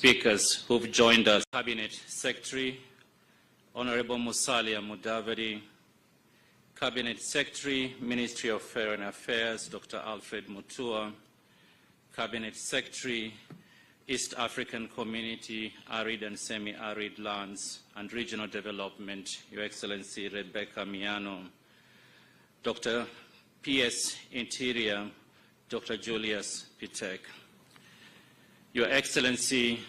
speakers who've joined us. Cabinet Secretary, Honorable Musalia Mudavadi, Cabinet Secretary, Ministry of Foreign Affairs, Dr. Alfred Mutua, Cabinet Secretary, East African Community, Arid and Semi-Arid Lands and Regional Development, Your Excellency Rebecca Miano, Dr. P.S. Interior, Dr. Julius Pitek, Your Excellency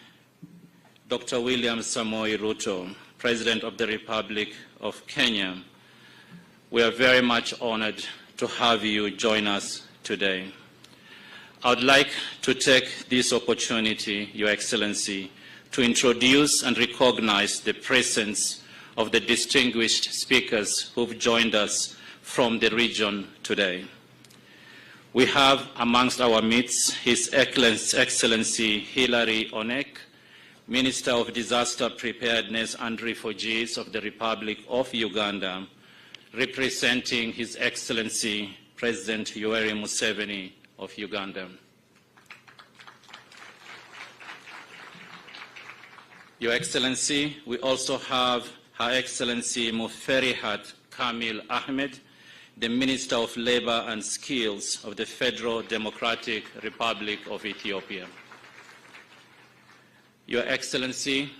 Dr. William Samoei Ruto, President of the Republic of Kenya, we are very much honored to have you join us today. I would like to take this opportunity, Your Excellency, to introduce and recognize the presence of the distinguished speakers who've joined us from the region today. We have amongst our midst His Excellency Hilary Onek, Minister of Disaster Preparedness and Refugees of the Republic of Uganda, representing His Excellency President Yoweri Museveni of Uganda. Your Excellency, we also have Her Excellency Muferihat Kamil Ahmed, the Minister of Labor and Skills of the Federal Democratic Republic of Ethiopia. Your Excellency,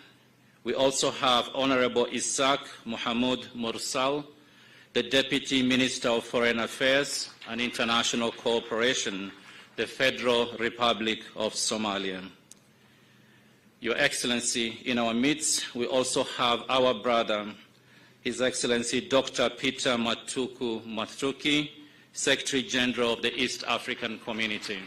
we also have Honorable Isaac Mohamud Mursal, the Deputy Minister of Foreign Affairs and International Cooperation, the Federal Republic of Somalia. Your Excellency, in our midst, we also have our brother, His Excellency Dr. Peter Matuku Matuki, Secretary General of the East African Community.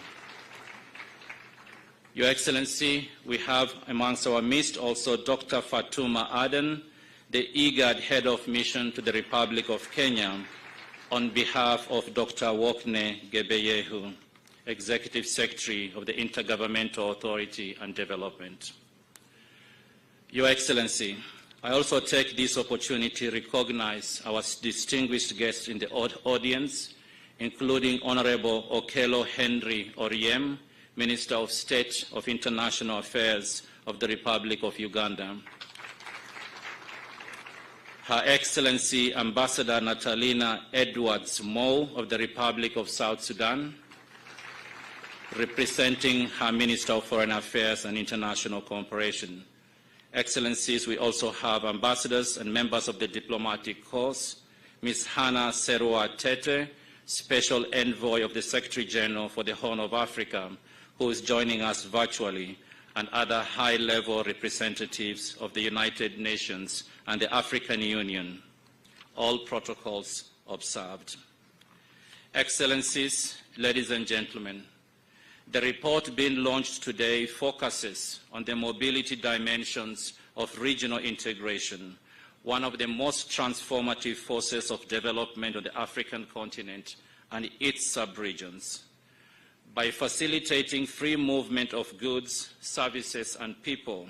Your Excellency, we have amongst our midst also Dr. Fatuma Aden, the IGAD Head of Mission to the Republic of Kenya, on behalf of Dr. Wokne Gebeyehu, Executive Secretary of the Intergovernmental Authority on Development. Your Excellency, I also take this opportunity to recognize our distinguished guests in the audience, including Honorable Okello Henry Oriem, Minister of State of International Affairs of the Republic of Uganda. Her Excellency Ambassador Natalina Edwards-Moe of the Republic of South Sudan, representing her Minister of Foreign Affairs and International Cooperation. Excellencies, we also have ambassadors and members of the diplomatic corps, Ms. Hannah Serua Tete, Special Envoy of the Secretary General for the Horn of Africa, who is joining us virtually, and other high-level representatives of the United Nations and the African Union, all protocols observed. Excellencies, ladies and gentlemen, the report being launched today focuses on the mobility dimensions of regional integration, one of the most transformative forces of development on the African continent and its sub-regions. By facilitating free movement of goods, services, and people,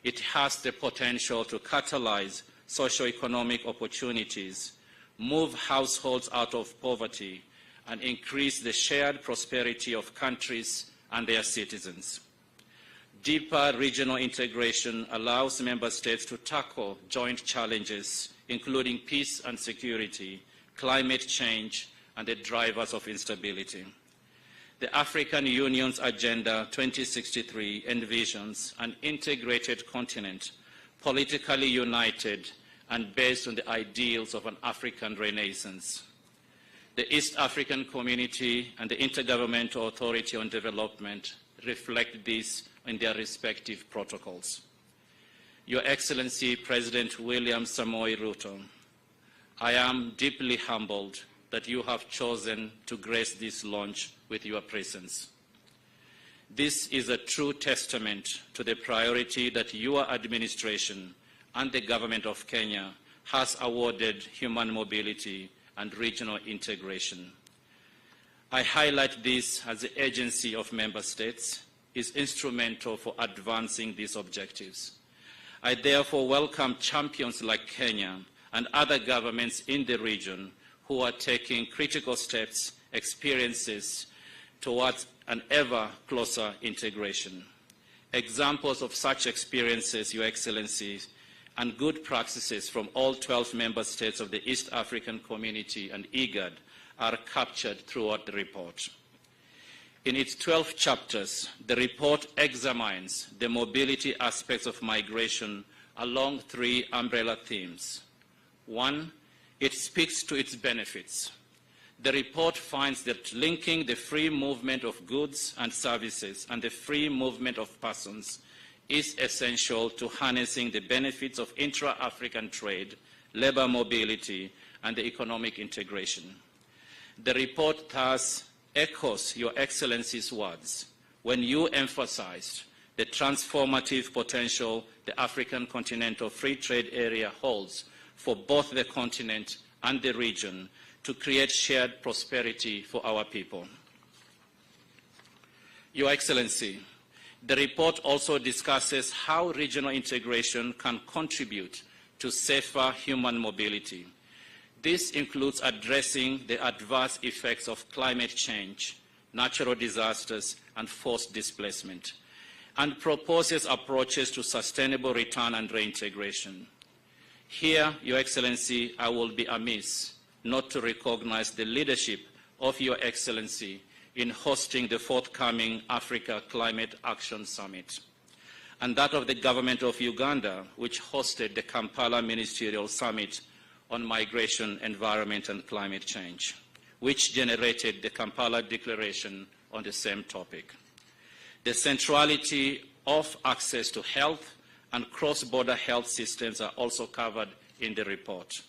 it has the potential to catalyze socio-economic opportunities, move households out of poverty, and increase the shared prosperity of countries and their citizens. Deeper regional integration allows member states to tackle joint challenges, including peace and security, climate change, and the drivers of instability. The African Union's Agenda 2063 envisions an integrated continent, politically united and based on the ideals of an African Renaissance. The East African Community and the Intergovernmental Authority on Development reflect this in their respective protocols. Your Excellency, President William Samoei Ruto, I am deeply humbled that you have chosen to grace this launch with your presence. This is a true testament to the priority that your administration and the government of Kenya has awarded human mobility and regional integration. I highlight this as the agency of member states is instrumental for advancing these objectives. I therefore welcome champions like Kenya and other governments in the region who are taking critical steps, experiences towards an ever closer integration. Examples of such experiences, Your Excellencies, and good practices from all 12 member states of the East African Community and IGAD are captured throughout the report. In its 12 chapters, the report examines the mobility aspects of migration along 3 umbrella themes. 1, it speaks to its benefits. The report finds that linking the free movement of goods and services and the free movement of persons is essential to harnessing the benefits of intra-African trade, labor mobility, and the economic integration. The report thus echoes Your Excellency's words when you emphasized the transformative potential the African Continental Free Trade Area holds for both the continent and the region to create shared prosperity for our people. Your Excellency, the report also discusses how regional integration can contribute to safer human mobility. This includes addressing the adverse effects of climate change, natural disasters, and forced displacement, and proposes approaches to sustainable return and reintegration. Here, Your Excellency, I will be amiss not to recognize the leadership of Your Excellency in hosting the forthcoming Africa Climate Action Summit, and that of the government of Uganda, which hosted the Kampala Ministerial Summit on Migration, Environment and Climate Change, which generated the Kampala Declaration on the same topic. The centrality of access to health and cross-border health systems are also covered in the report.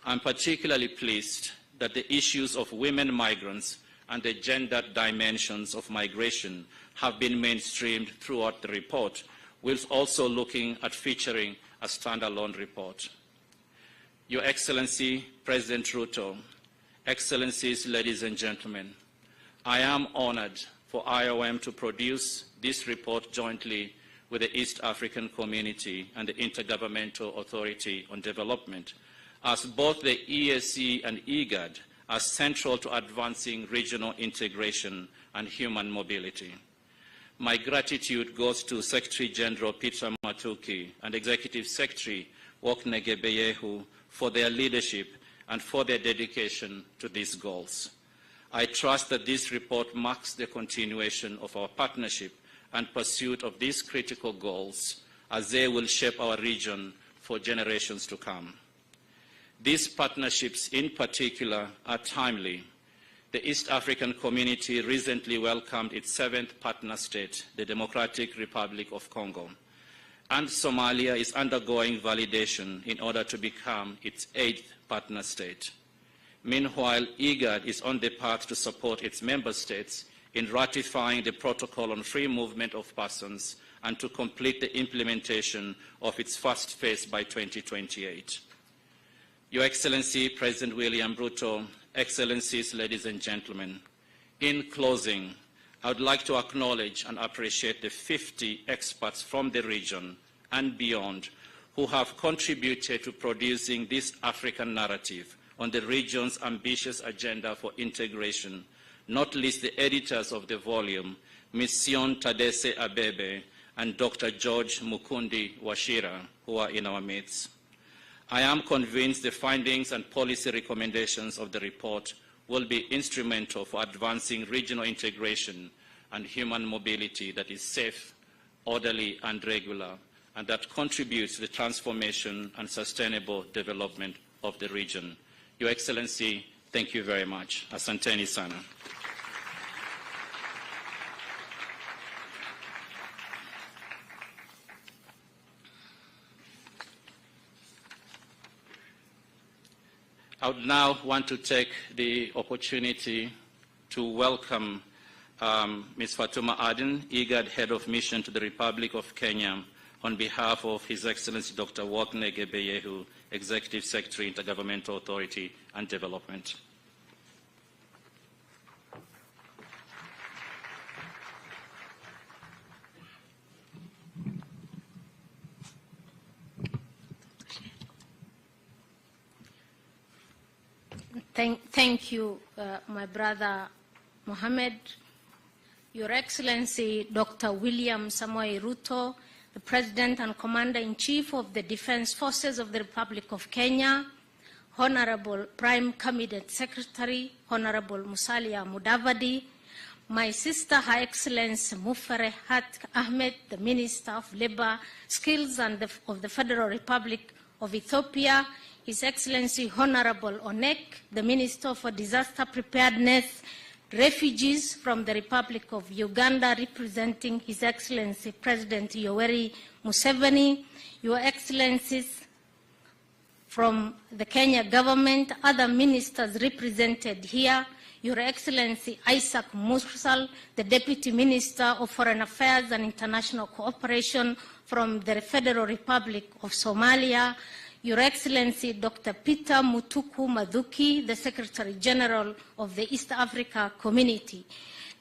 I'm particularly pleased that the issues of women migrants and the gender dimensions of migration have been mainstreamed throughout the report, whilst also looking at featuring a standalone report. Your Excellency, President Ruto, Excellencies, ladies and gentlemen, I am honored for IOM to produce this report jointly with the East African Community and the Intergovernmental Authority on Development, as both the EAC and IGAD are central to advancing regional integration and human mobility. My gratitude goes to Secretary General Peter Matuki and Executive Secretary Woknegebeyehu for their leadership and for their dedication to these goals. I trust that this report marks the continuation of our partnership and pursuit of these critical goals as they will shape our region for generations to come. These partnerships in particular are timely. The East African Community recently welcomed its 7th partner state, the Democratic Republic of Congo, and Somalia is undergoing validation in order to become its 8th partner state. Meanwhile, IGAD is on the path to support its member states in ratifying the Protocol on Free Movement of Persons and to complete the implementation of its first phase by 2028. Your Excellency, President William Ruto, Excellencies, ladies and gentlemen, in closing, I would like to acknowledge and appreciate the 50 experts from the region and beyond who have contributed to producing this African narrative on the region's ambitious agenda for integration, not least the editors of the volume, Mission Tadesse Abebe and Dr. George Mukundi Washira, who are in our midst. I am convinced the findings and policy recommendations of the report will be instrumental for advancing regional integration and human mobility that is safe, orderly, and regular, and that contributes to the transformation and sustainable development of the region. Your Excellency, thank you very much. Asanteni sana. I would now want to take the opportunity to welcome Ms. Fatuma Aden, IGAD Head of Mission to the Republic of Kenya, on behalf of His Excellency Dr. Woknegebeyehu, Executive Secretary, Intergovernmental Authority and Development. Thank you, my brother Mohammed. Your Excellency Dr. William Samoei Ruto, the President and Commander-in-Chief of the Defense Forces of the Republic of Kenya, Honorable Prime Cabinet Secretary, Honorable Musalia Mudavadi, my sister, Her Excellency Muferehat Ahmed, the Minister of Labor, Skills and of the Federal Republic of Ethiopia, His Excellency Honorable Onek, the Minister for Disaster Preparedness, refugees from the Republic of Uganda, representing His Excellency President Yoweri Museveni, Your Excellencies from the Kenya government, other ministers represented here, Your Excellency Isaac Mursal, the Deputy Minister of Foreign Affairs and International Cooperation from the Federal Republic of Somalia, Your Excellency Dr. Peter Mutuku Mathuki, the Secretary General of the East Africa Community,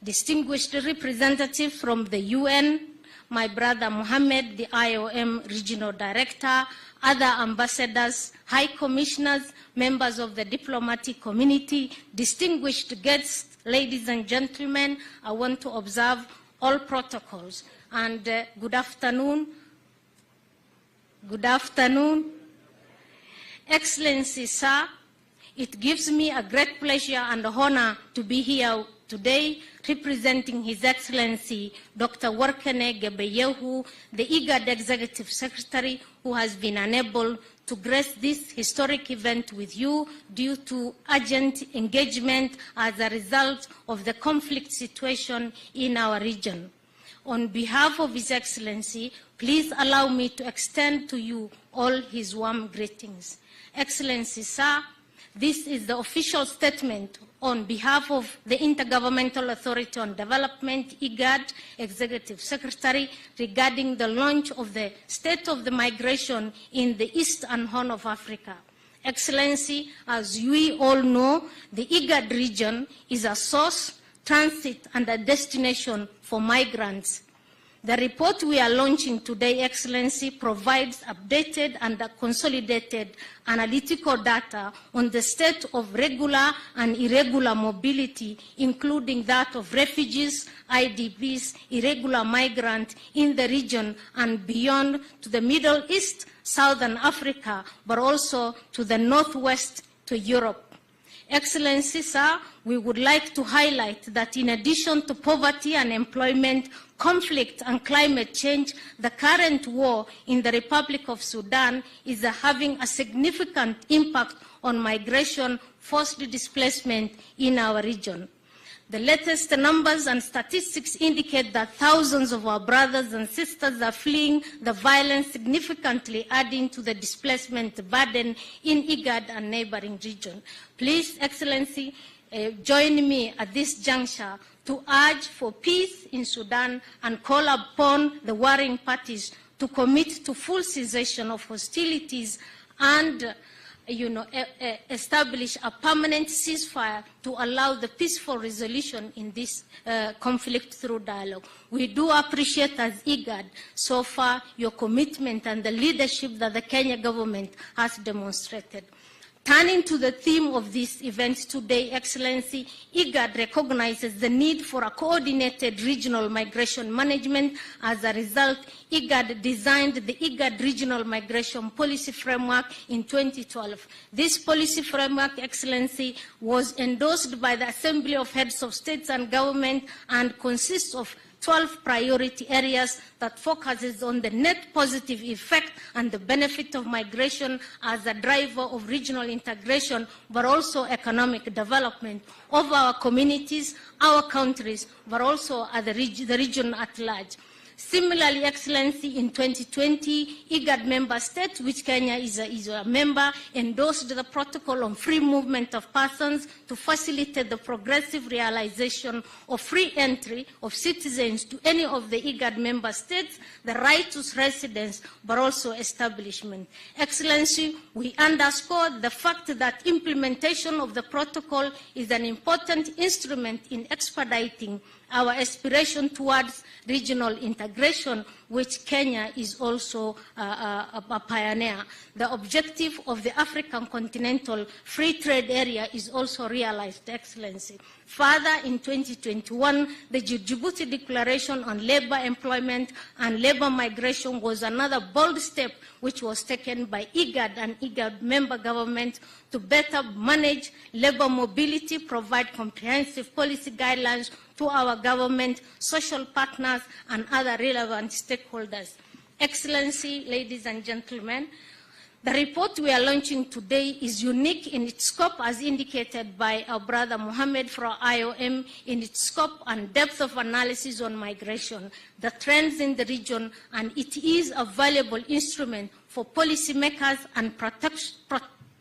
distinguished representatives from the UN, my brother Mohammed, the IOM Regional Director, other ambassadors, high commissioners, members of the diplomatic community, distinguished guests, ladies and gentlemen, I want to observe all protocols. And good afternoon. Good afternoon. Excellency, sir, it gives me a great pleasure and honor to be here today representing His Excellency Dr. Workene Gebeyehu, the IGAD Executive Secretary, who has been unable to grace this historic event with you due to urgent engagement as a result of the conflict situation in our region. On behalf of His Excellency, please allow me to extend to you all his warm greetings. Excellency, sir, this is the official statement on behalf of the Intergovernmental Authority on Development, IGAD, Executive Secretary, regarding the launch of the State of the Migration in the East and Horn of Africa. Excellency, as we all know, the IGAD region is a source, transit, and a destination for migrants. The report we are launching today, Excellency, provides updated and consolidated analytical data on the state of regular and irregular mobility, including that of refugees, IDPs, irregular migrants in the region and beyond to the Middle East, Southern Africa, but also to the Northwest, to Europe. Excellency, sir, we would like to highlight that in addition to poverty and unemployment, conflict and climate change, the current war in the Republic of Sudan is having a significant impact on migration, forced displacement in our region. The latest numbers and statistics indicate that thousands of our brothers and sisters are fleeing the violence, significantly adding to the displacement burden in IGAD and neighboring regions. Please, Excellency, join me at this juncture to urge for peace in Sudan and call upon the warring parties to commit to full cessation of hostilities and establish a permanent ceasefire to allow the peaceful resolution in this conflict through dialogue. We do appreciate as IGAD so far your commitment and the leadership that the Kenya government has demonstrated. Turning to the theme of this event today, Excellency, IGAD recognizes the need for a coordinated regional migration management. As a result, IGAD designed the IGAD Regional Migration Policy Framework in 2012. This policy framework, Excellency, was endorsed by the Assembly of Heads of States and Government and consists of 12 priority areas that focuses on the net positive effect and the benefit of migration as a driver of regional integration, but also economic development of our communities, our countries, but also the region at large. Similarly, Excellency, in 2020, IGAD member states, which Kenya is a member, endorsed the protocol on free movement of persons to facilitate the progressive realization of free entry of citizens to any of the IGAD member states, the right to residence, but also establishment. Excellency, we underscore the fact that implementation of the protocol is an important instrument in expediting our aspiration towards regional integration, which Kenya is also a pioneer. The objective of the African Continental Free Trade Area is also realized, Excellency. Further, in 2021, the Djibouti Declaration on Labor, Employment and Labor Migration was another bold step which was taken by IGAD and IGAD member government to better manage labor mobility, provide comprehensive policy guidelines to our government, social partners, and other relevant stakeholders. Excellency, ladies and gentlemen, the report we are launching today is unique in its scope as indicated by our brother Mohammed from IOM in its scope and depth of analysis on migration, the trends in the region, and it is a valuable instrument for policymakers and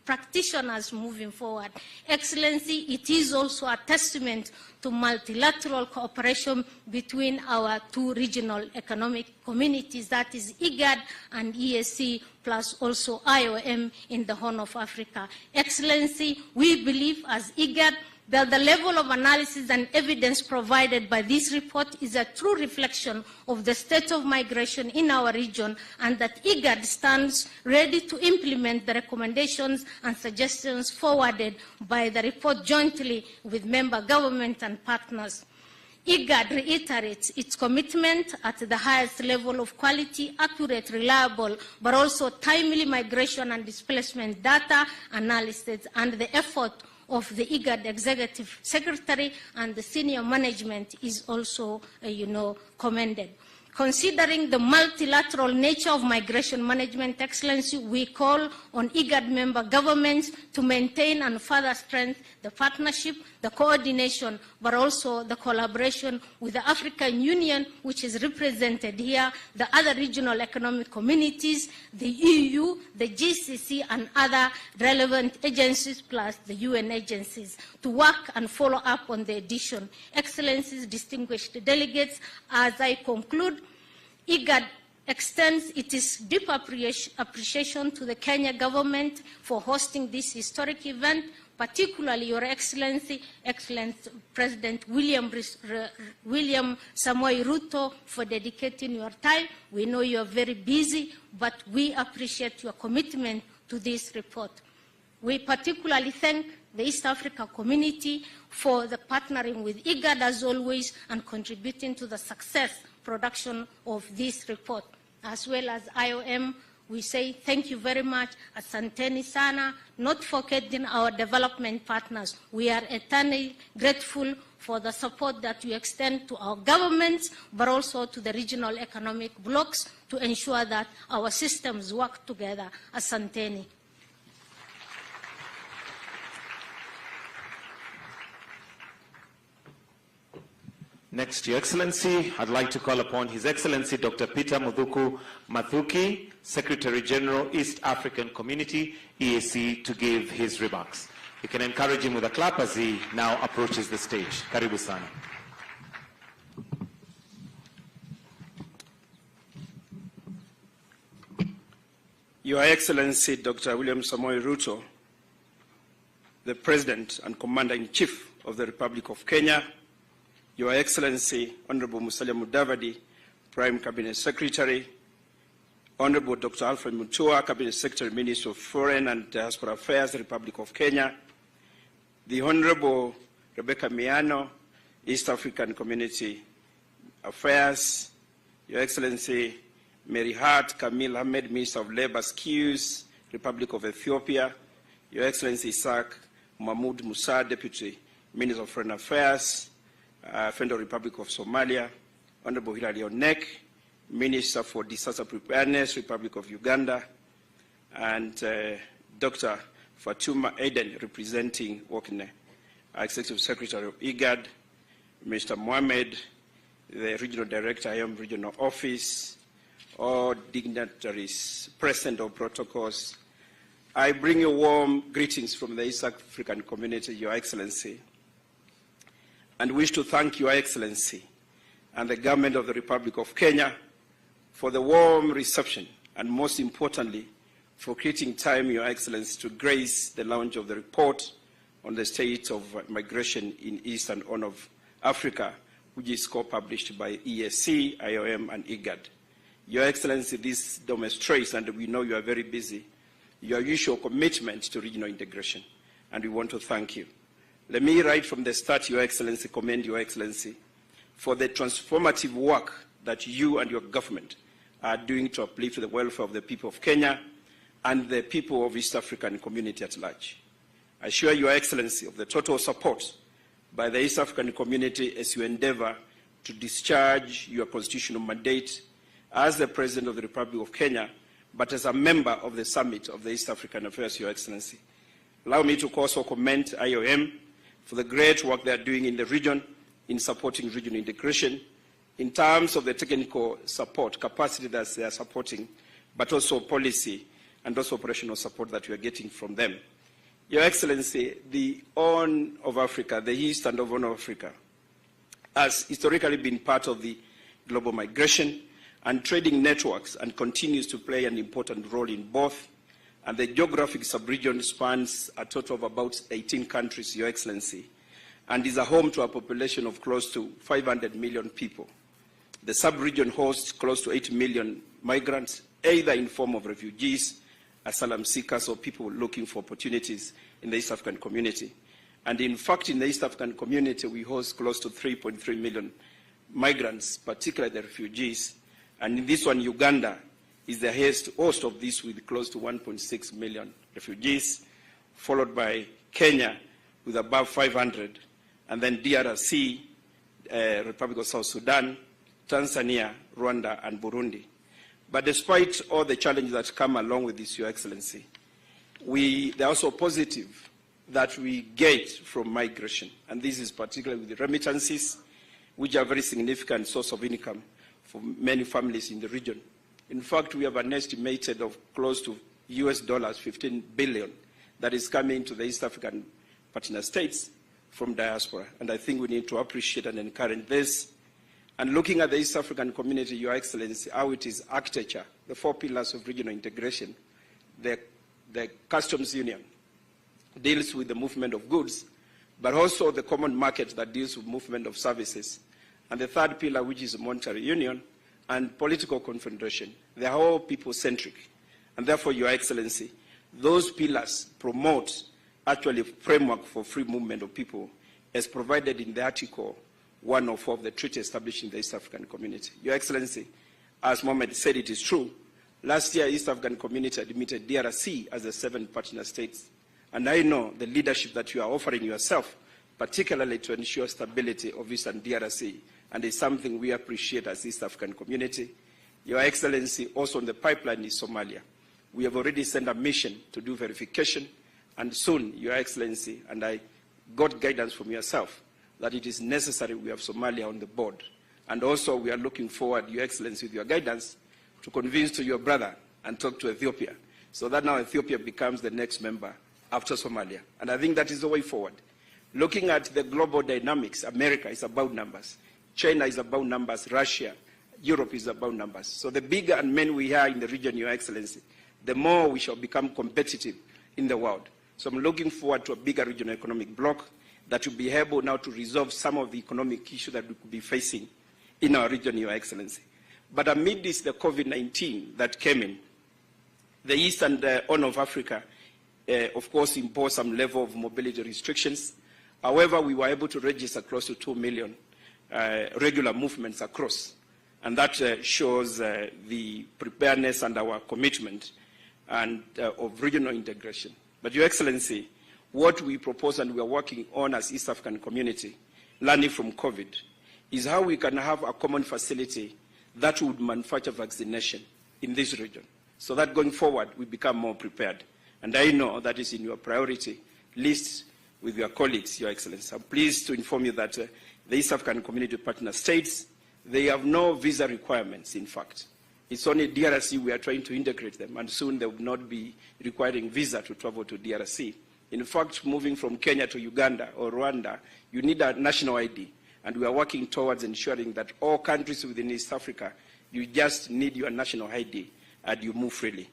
practitioners moving forward. Excellency, it is also a testament to multilateral cooperation between our two regional economic communities, that is IGAD and EAC, plus also IOM in the Horn of Africa. Excellency, we believe as IGAD that the level of analysis and evidence provided by this report is a true reflection of the state of migration in our region, and that IGAD stands ready to implement the recommendations and suggestions forwarded by the report jointly with member government and partners. IGAD reiterates its commitment at the highest level of quality, accurate, reliable, but also timely migration and displacement data analysis, and the effort of the IGAD Executive Secretary and the senior management is also, commended. Considering the multilateral nature of migration management, Excellency, we call on IGAD member governments to maintain and further strengthen the partnership, the coordination, but also the collaboration with the African Union, which is represented here, the other regional economic communities, the EU, the GCC, and other relevant agencies, plus the UN agencies, to work and follow up on the edition. Excellencies, distinguished delegates, as I conclude, IGAD extends its deep appreciation to the Kenya government for hosting this historic event, particularly Your Excellency, Excellent President William Samoei Ruto, for dedicating your time. We know you are very busy, but we appreciate your commitment to this report. We particularly thank the East Africa community for the partnering with IGAD as always and contributing to the success production of this report. As well as IOM, we say thank you very much, asanteni sana, not forgetting our development partners. We are eternally grateful for the support that we extend to our governments, but also to the regional economic blocs to ensure that our systems work together. Asanteni. Next, Your Excellency, I'd like to call upon His Excellency Dr. Peter Muthuku Mathuki, Secretary General, East African Community, EAC, to give his remarks. You can encourage him with a clap as he now approaches the stage. Karibu sana. Your Excellency Dr. William Samoei Ruto, the President and Commander-in-Chief of the Republic of Kenya, Your Excellency, Honorable Musalia Mudavadi, Prime Cabinet Secretary, Honorable Dr. Alfred Mutua, Cabinet Secretary, Minister of Foreign and Diaspora Affairs, Republic of Kenya, the Honorable Rebecca Miano, East African Community Affairs, Your Excellency Mary Hart Kamil Ahmed, Minister of Labor Skills, Republic of Ethiopia, Your Excellency Isaac Mahmoud Musa, Deputy Minister of Foreign Affairs, Federal Republic of Somalia, Honorable Hilary Onek, Minister for Disaster Preparedness, Republic of Uganda, and Dr. Fatuma Eden, representing Wakne, Executive Secretary of IGAD, Mr. Mohammed, the Regional Director, IOM Regional Office, all dignitaries present or protocols. I bring you warm greetings from the East African community, Your Excellency, and wish to thank Your Excellency and the government of the Republic of Kenya for the warm reception, and most importantly, for creating time, Your Excellency, to grace the launch of the report on the state of migration in East and Horn of Africa, which is co-published by EAC, IOM, and IGAD. Your Excellency, this demonstrates, and we know you are very busy, your usual commitment to regional integration, and we want to thank you. Let me, right from the start, Your Excellency, commend Your Excellency for the transformative work that you and your government are doing to uplift the welfare of the people of Kenya and the people of East African community at large. I assure Your Excellency of the total support by the East African community as you endeavor to discharge your constitutional mandate as the President of the Republic of Kenya, but as a member of the Summit of the East African Affairs, Your Excellency. Allow me to also commend IOM for the great work they are doing in the region in supporting regional integration in terms of the technical support, capacity that they are supporting, but also policy and also operational support that we are getting from them. Your Excellency, the Horn of Africa, the East and Horn of Africa, has historically been part of the global migration and trading networks and continues to play an important role in both. And the geographic sub-region spans a total of about 18 countries, Your Excellency, and is a home to a population of close to 500 million people. The sub-region hosts close to 8 million migrants, either in form of refugees, asylum seekers, or people looking for opportunities in the East African community. And in fact, in the East African community, we host close to 3.3 million migrants, particularly the refugees. And in this one, Uganda is the host of this with close to 1.6 million refugees, followed by Kenya with above 500, and then DRC, Republic of South Sudan, Tanzania, Rwanda, and Burundi. But despite all the challenges that come along with this, Your Excellency, they are also positive that we get from migration. And this is particularly with the remittances, which are a very significant source of income for many families in the region. In fact, we have an estimated of close to US dollars 15 billion that is coming to the East African partner states from diaspora. And I think we need to appreciate and encourage this. And looking at the East African community, Your Excellency, how it is architecture, the 4 pillars of regional integration, the customs union deals with the movement of goods, but also the common market that deals with movement of services. And the 3rd pillar, which is monetary union and political confederation. They are all people-centric. And therefore, Your Excellency, those pillars promote actually a framework for free movement of people as provided in the Article 104 of the treaty establishing the East African community. Your Excellency, as Mohammed said, it is true. Last year, East African community admitted DRC as the 7th partner states. And I know the leadership that you are offering yourself, particularly to ensure stability of Eastern DRC, and it's something we appreciate as East African community. Your Excellency, also on the pipeline is Somalia. We have already sent a mission to do verification, and soon, Your Excellency, and I got guidance from yourself that it is necessary we have Somalia on the board. And also, we are looking forward, Your Excellency, with your guidance, to convince to your brother and talk to Ethiopia, so that now Ethiopia becomes the next member after Somalia. And I think that is the way forward. Looking at the global dynamics, America is about numbers. China is about numbers. Russia, Europe is about numbers. So the bigger and men we are in the region, Your Excellency, the more we shall become competitive in the world. So I'm looking forward to a bigger regional economic bloc that will be able now to resolve some of the economic issues that we could be facing in our region, Your Excellency. But amid this, the COVID-19 that came in, the East and Horn of Africa, of course, imposed some level of mobility restrictions. However, we were able to register close to 2 million regular movements across. And that shows the preparedness and our commitment and of regional integration. But Your Excellency, what we propose and we are working on as East African community, learning from COVID, is how we can have a common facility that would manufacture vaccination in this region, so that going forward we become more prepared. And I know that is in your priority list with your colleagues, Your Excellency. I'm pleased to inform you that the East African Community Partner States, they have no visa requirements, in fact. It's only DRC we are trying to integrate them, and soon they will not be requiring visa to travel to DRC. In fact, moving from Kenya to Uganda or Rwanda, you need a national ID, and we are working towards ensuring that all countries within East Africa, you just need your national ID and you move freely.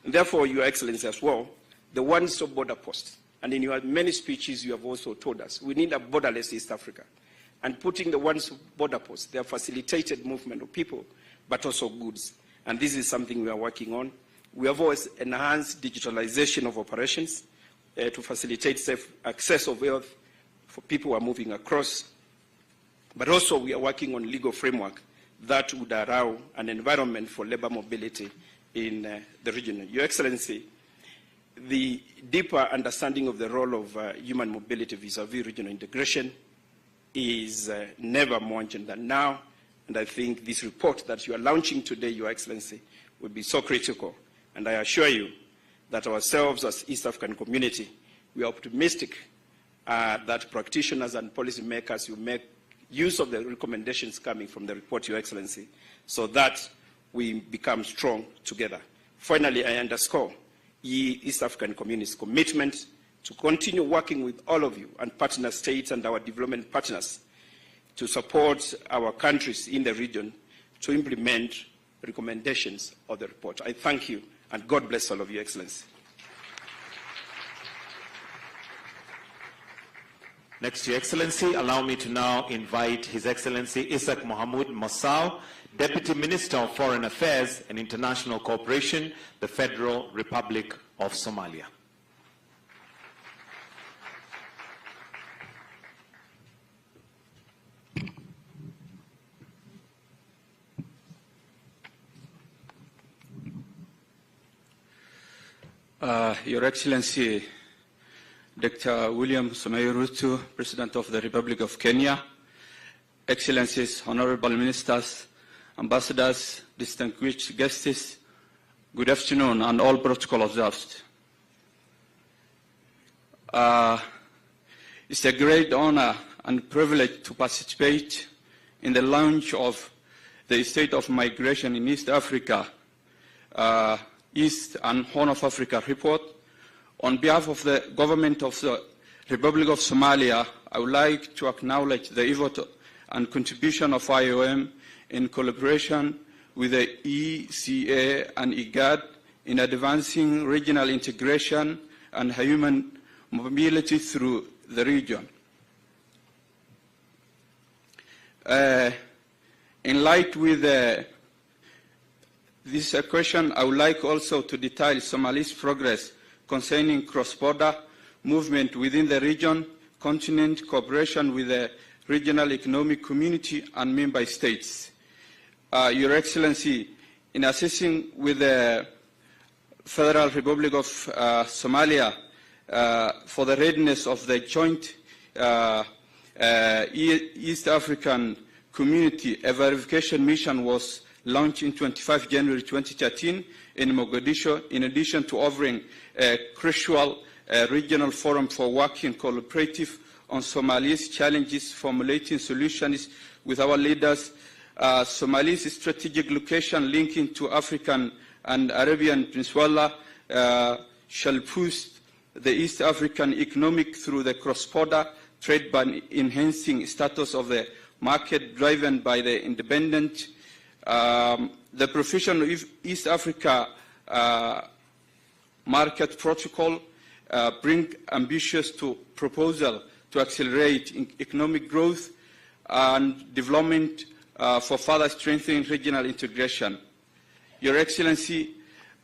And therefore, Your Excellency, as well, the one-stop border post, and in your many speeches you have also told us, we need a borderless East Africa. And putting the one-stop border post, they have facilitated movement of people, but also goods. and this is something we are working on. We have always enhanced digitalization of operations to facilitate safe access of wealth for people who are moving across. But also we are working on legal framework that would allow an environment for labor mobility in the region. Your Excellency, the deeper understanding of the role of human mobility vis-a-vis regional integration is never more urgent than now, and I think this report that you are launching today, Your Excellency, will be so critical. And I assure you that ourselves as East African community, we are optimistic that practitioners and policymakers will make use of the recommendations coming from the report, Your Excellency, so that we become strong together. Finally, I underscore East African community's commitment to continue working with all of you and partner states and our development partners to support our countries in the region to implement recommendations of the report. I thank you, and God bless all of you, Excellency. Next, Your Excellency, allow me to now invite His Excellency Isaac Mohamud Mossau, Deputy Minister of Foreign Affairs and International Cooperation, the Federal Republic of Somalia. Your Excellency, Dr. William Samoei Ruto, President of the Republic of Kenya, Excellencies, Honorable Ministers, Ambassadors, distinguished guests, good afternoon, and all protocol observed. It's a great honor and privilege to participate in the launch of the State of Migration in East Africa, East and Horn of Africa report. On behalf of the government of the Republic of Somalia, I would like to acknowledge the effort and contribution of IOM in collaboration with the ECA and IGAD in advancing regional integration and human mobility through the region. In light with this question, I would like also to detail Somalia's progress concerning cross-border movement within the region, continent, cooperation with the regional economic community and member states. Your Excellency, in assessing with the Federal Republic of Somalia for the readiness of the joint East African community, a verification mission was launched in 25 January 2013 in Mogadishu, in addition to offering a crucial regional forum for working collaborative on Somalia's challenges, formulating solutions with our leaders. Somalia's strategic location linking to African and Arabian Peninsula shall boost the East African economic through the cross-border trade by enhancing status of the market driven by the independent. The provision of East Africa market protocol bring ambitious proposal to accelerate economic growth and development for further strengthening regional integration. Your Excellency,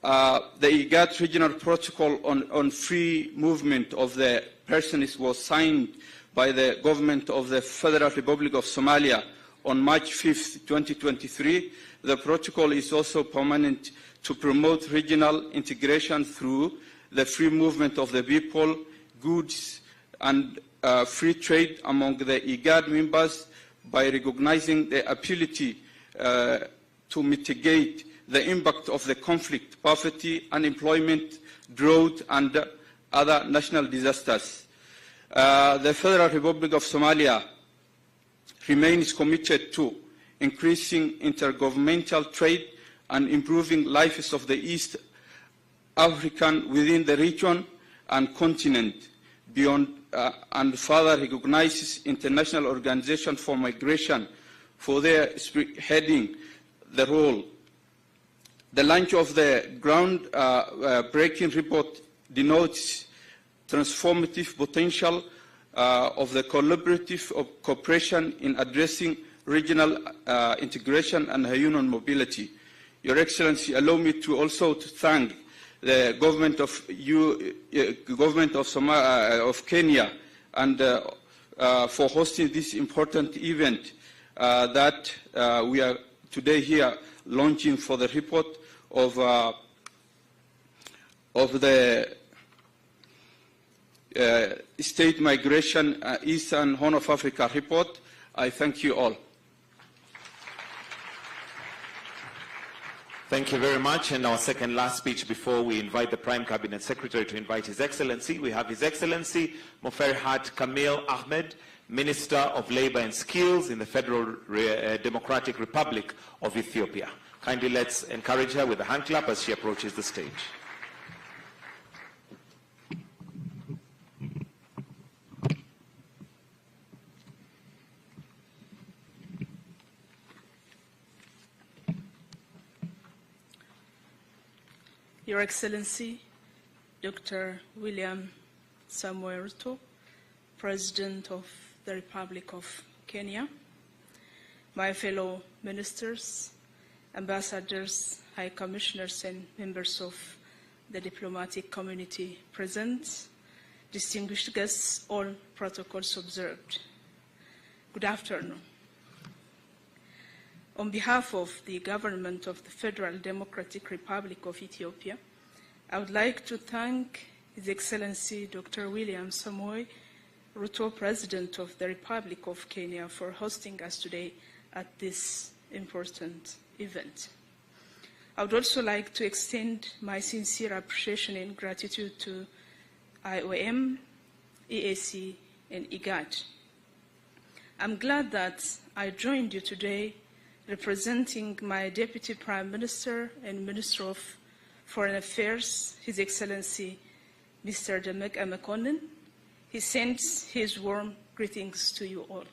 the IGAD regional protocol on free movement of the persons was signed by the government of the Federal Republic of Somalia on March 5th, 2023. The protocol is also permanent to promote regional integration through the free movement of the people, goods, and free trade among the IGAD members by recognizing the ability to mitigate the impact of the conflict, poverty, unemployment, drought, and other national disasters. The Federal Republic of Somalia remains committed to increasing intergovernmental trade and improving lives of the East African within the region and continent beyond, and further recognizes International Organization for Migration for their heading the role. The launch of the ground-breaking report denotes transformative potential of the collaborative cooperation in addressing regional integration and human mobility. Your Excellency, allow me to also to thank the government of Kenya and for hosting this important event that we are today here launching for the report of the State Migration Eastern Horn of Africa report. I thank you all. Thank you very much. And our second last speech before we invite the Prime Cabinet Secretary to invite His Excellency. We have His Excellency Moferhat Kamil Ahmed, Minister of Labor and Skills in the Federal Democratic Republic of Ethiopia. Kindly let's encourage her with a hand clap as she approaches the stage. Your Excellency, Dr. William Samoei Ruto, President of the Republic of Kenya, my fellow ministers, ambassadors, high commissioners, and members of the diplomatic community present, distinguished guests, all protocols observed. Good afternoon. On behalf of the government of the Federal Democratic Republic of Ethiopia, I would like to thank His Excellency Dr. William Samoei Ruto, President of the Republic of Kenya, for hosting us today at this important event. I would also like to extend my sincere appreciation and gratitude to IOM, EAC, and IGAD. I'm glad that I joined you today representing my Deputy Prime Minister and Minister of Foreign Affairs, His Excellency Mr. Demek Amekonnen. He sends his warm greetings to you all.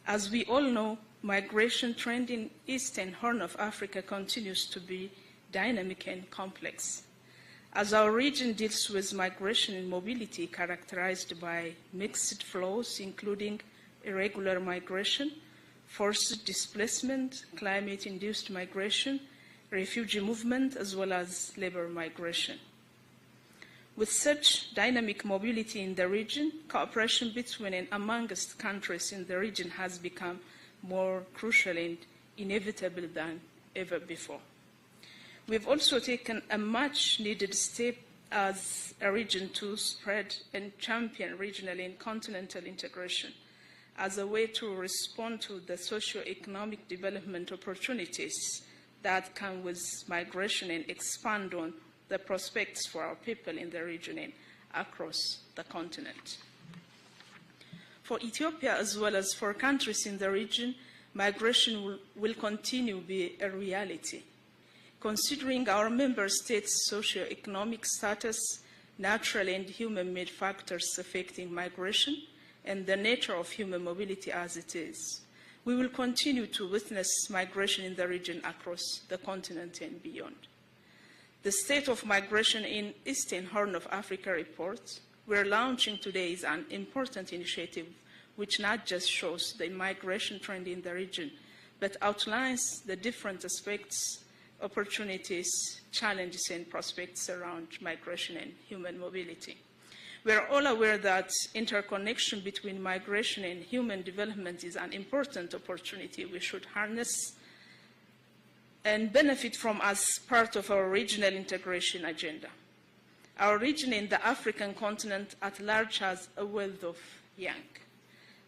As we all know, migration trend in Eastern Horn of Africa continues to be dynamic and complex. As our region deals with migration and mobility characterized by mixed flows, including irregular migration, forced displacement, climate-induced migration, refugee movement, as well as labor migration. With such dynamic mobility in the region, cooperation between and amongst countries in the region has become more crucial and inevitable than ever before. We've also taken a much-needed step as a region to spread and champion regional and continental integration as a way to respond to the socio-economic development opportunities that come with migration and expand on the prospects for our people in the region and across the continent. For Ethiopia, as well as for countries in the region, migration will continue to be a reality. Considering our member states' socio-economic status, natural and human-made factors affecting migration, and the nature of human mobility as it is, we will continue to witness migration in the region across the continent and beyond. The State of Migration in Eastern Horn of Africa report we're launching today is an important initiative which not just shows the migration trend in the region, but outlines the different aspects, opportunities, challenges, and prospects around migration and human mobility. We are all aware that interconnection between migration and human development is an important opportunity we should harness and benefit from as part of our regional integration agenda. Our region and the African continent at large has a wealth of young,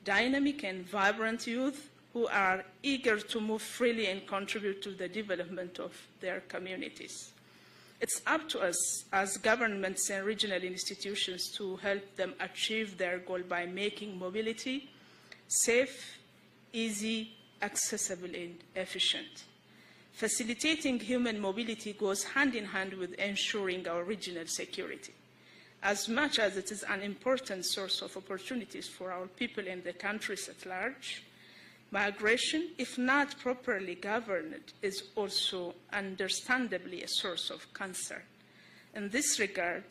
dynamic and vibrant youth who are eager to move freely and contribute to the development of their communities. It's up to us as governments and regional institutions to help them achieve their goal by making mobility safe, easy, accessible, and efficient. Facilitating human mobility goes hand in hand with ensuring our regional security. As much as it is an important source of opportunities for our people and the countries at large, migration, if not properly governed, is also understandably a source of concern. In this regard,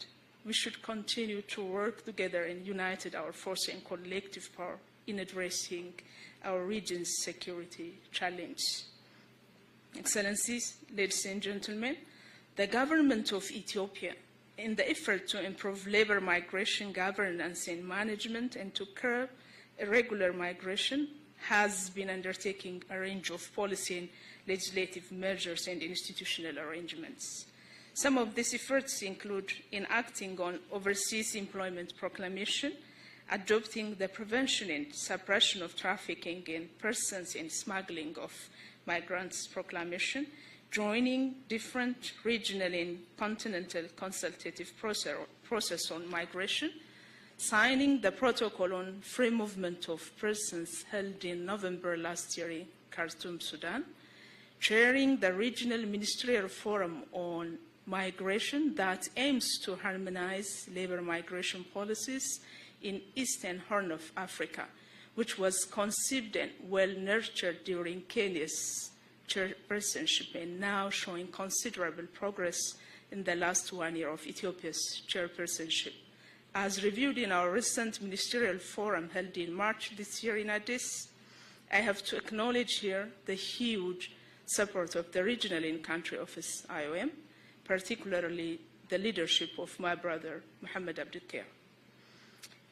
we should continue to work together and unite our force and collective power in addressing our region's security challenge. Excellencies, ladies and gentlemen, the government of Ethiopia, in the effort to improve labor migration governance and management and to curb irregular migration, has been undertaking a range of policy and legislative measures and institutional arrangements. Some of these efforts include enacting on Overseas Employment Proclamation, adopting the Prevention and Suppression of Trafficking in Persons and Smuggling of Migrants Proclamation, joining different regional and continental consultative process on migration, signing the Protocol on Free Movement of Persons held in November last year in Khartoum, Sudan, chairing the Regional Ministerial Forum on Migration that aims to harmonize labor migration policies in Eastern Horn of Africa, which was conceived and well nurtured during Kenya's chairpersonship and now showing considerable progress in the last 1 year of Ethiopia's chairpersonship. As reviewed in our recent ministerial forum held in March this year in Addis, I have to acknowledge here the huge support of the regional in-country office IOM, particularly the leadership of my brother, Mohammed Abdulkair.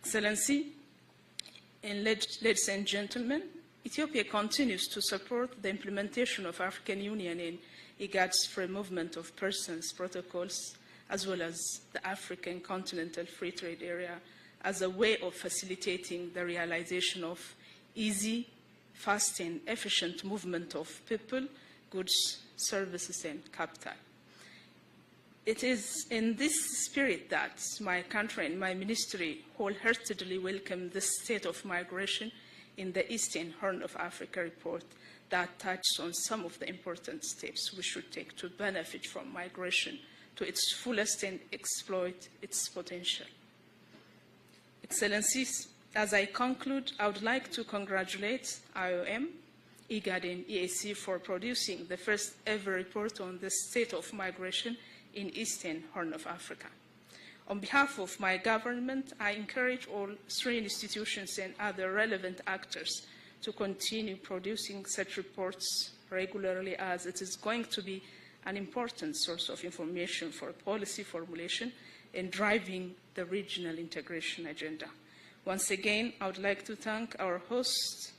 Excellency, and ladies and gentlemen, Ethiopia continues to support the implementation of African Union and IGAD's Free Movement of Persons protocols, as well as the African Continental Free Trade Area, as a way of facilitating the realization of easy, fast, and efficient movement of people, goods, services, and capital. It is in this spirit that my country and my ministry wholeheartedly welcome the state of migration in the Eastern Horn of Africa report that touches on some of the important steps we should take to benefit from migration to its fullest and exploit its potential. Excellencies, as I conclude, I would like to congratulate IOM, IGAD, and EAC for producing the first ever report on the state of migration in Eastern Horn of Africa. On behalf of my government, I encourage all three institutions and other relevant actors to continue producing such reports regularly, as it is going to be an important source of information for policy formulation and driving the regional integration agenda. Once again, I would like to thank our host,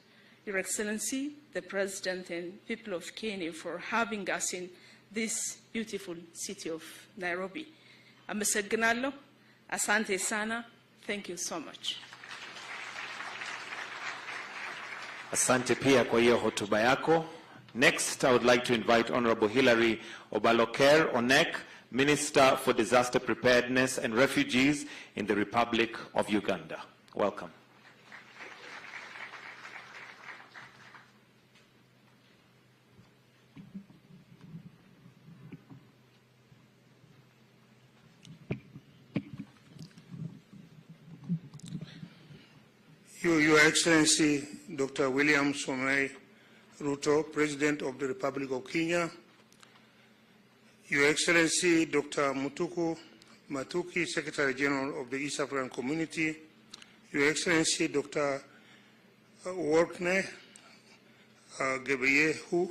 Your Excellency, the President and people of Kenya, for having us in this beautiful city of Nairobi. Amesegnalo, asante sana, thank you so much. Asante pia kwa hiyo hotuba yako. Next, I would like to invite Honorable Hilary Obaloker Onek, Minister for Disaster Preparedness and Refugees in the Republic of Uganda. Welcome. Your Excellency, Dr. William Samoei Ruto, President of the Republic of Kenya, Your Excellency, Dr. Mutuku Mathuki, Secretary General of the East African Community, Your Excellency, Dr. Workne Gebeyehu,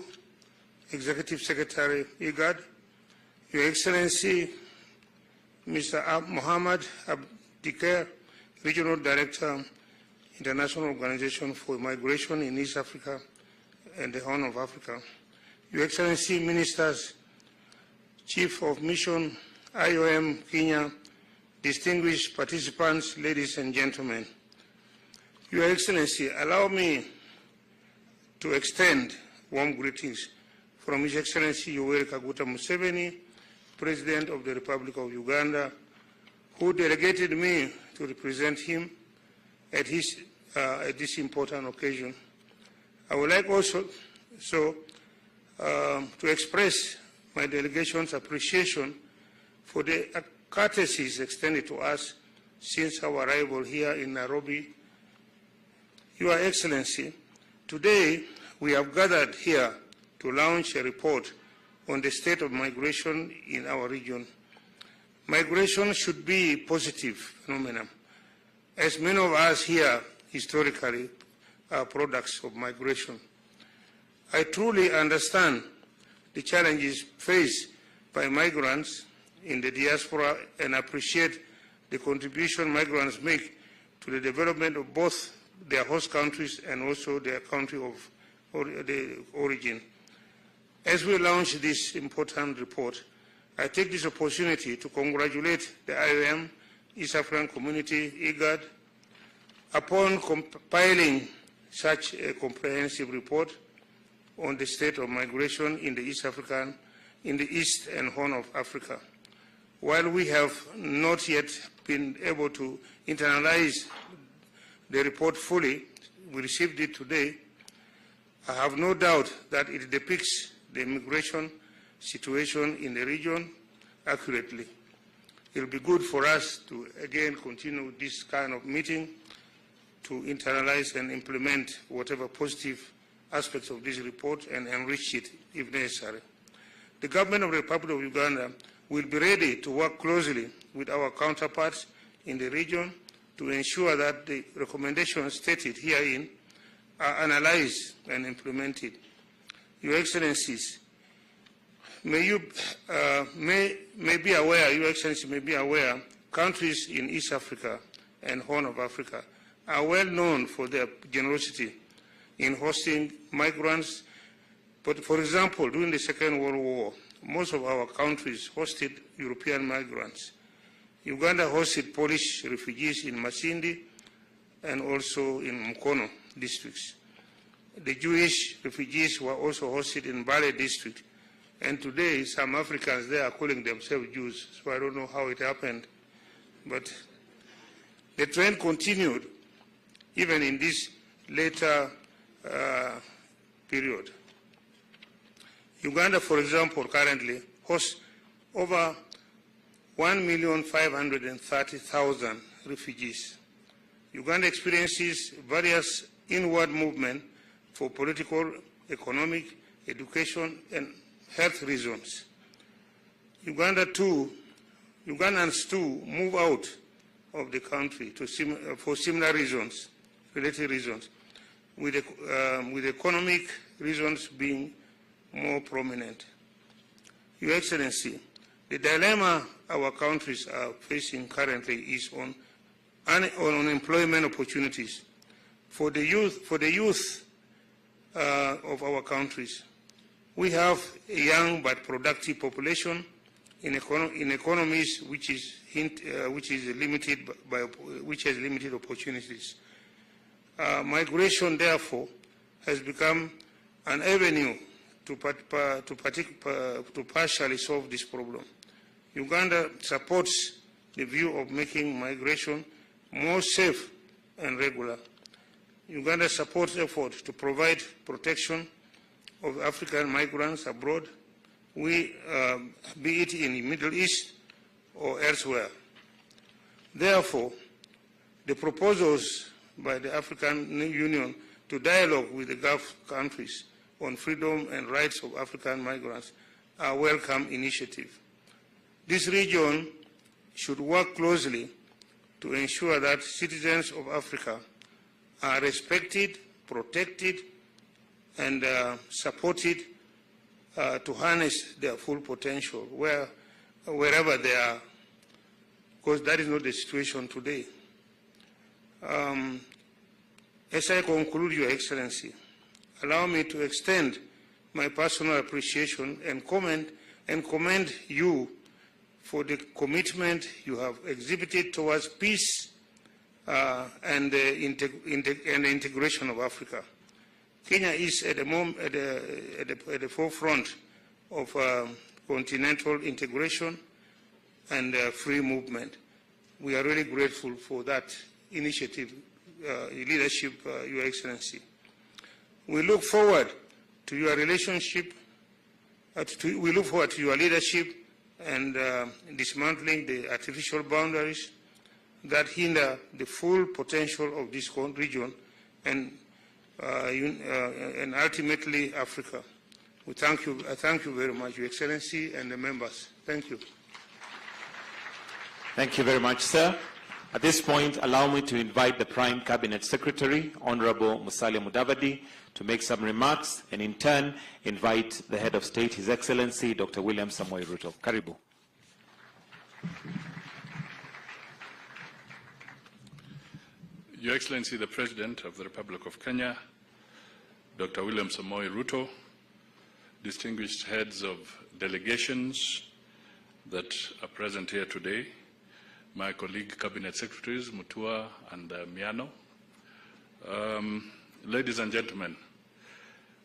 Executive Secretary, IGAD, Your Excellency, Mr. Mohammed Abdulkair, Regional Director, International Organization for Migration in East Africa and the Horn of Africa, Your Excellency, Ministers, Chief of Mission, IOM Kenya, distinguished participants, ladies and gentlemen. Your Excellency, allow me to extend warm greetings from His Excellency Yoweri Kaguta Museveni, President of the Republic of Uganda, who delegated me to represent him at this important occasion. I would like also to express my delegation's appreciation for the courtesies extended to us since our arrival here in Nairobi. Your Excellency, today we have gathered here to launch a report on the state of migration in our region. Migration should be a positive phenomenon, as many of us here historically are products of migration. I truly understand the challenges faced by migrants in the diaspora and appreciate the contribution migrants make to the development of both their host countries and also their country of the origin. As we launch this important report, I take this opportunity to congratulate the IOM, East African Community, IGAD, upon compiling such a comprehensive report on the state of migration in the East and Horn of Africa. While we have not yet been able to internalize the report fully, we received it today, I have no doubt that it depicts the immigration situation in the region accurately. It will be good for us to again continue this kind of meeting to internalize and implement whatever positive aspects of this report and enrich it if necessary. The government of the Republic of Uganda will be ready to work closely with our counterparts in the region to ensure that the recommendations stated herein are analyzed and implemented. Your Excellencies, Your Excellency may be aware, countries in East Africa and Horn of Africa are well known for their generosity in hosting migrants. But for example, during the Second World War, most of our countries hosted European migrants. Uganda hosted Polish refugees in Masindi and also in Mukono districts. The Jewish refugees were also hosted in Bale district. And today, some Africans there are calling themselves Jews, so I don't know how it happened. But the trend continued even in this later period. Uganda, for example, currently hosts over 1,530,000 refugees. Uganda experiences various inward movements for political, economic, education, and health reasons. Ugandans too move out of the country for similar reasons, related reasons, with economic reasons being more prominent. Your Excellency, the dilemma our countries are facing currently is on unemployment opportunities. For the youth of our countries, we have a young but productive population in economies which has limited opportunities. Migration, therefore, has become an avenue to partially solve this problem. Uganda supports the view of making migration more safe and regular. Uganda supports efforts to provide protection of African migrants abroad, be it in the Middle East or elsewhere. Therefore, the proposals by the African Union to dialogue with the Gulf countries on freedom and rights of African migrants are a welcome initiative. This region should work closely to ensure that citizens of Africa are respected, protected, and supported to harness their full potential wherever they are, because that is not the situation today. As I conclude, Your Excellency, allow me to extend my personal appreciation and commend you for the commitment you have exhibited towards peace and the integration of Africa. Kenya is at the forefront of continental integration and free movement. We are really grateful for that initiative, leadership, Your Excellency. We look forward to your relationship, we look forward to your leadership and dismantling the artificial boundaries that hinder the full potential of this region and ultimately Africa. I thank you very much, Your Excellency, and the members. Thank you. Thank you very much, sir. At this point, allow me to invite the Prime Cabinet Secretary, Honorable Musalia Mudavadi, to make some remarks and in turn invite the Head of State, His Excellency Dr. William Samoei Ruto. Karibu. Your Excellency, the President of the Republic of Kenya, Dr. William Samoei Ruto, distinguished heads of delegations that are present here today, my colleague Cabinet Secretaries Mutua and Miano, ladies and gentlemen,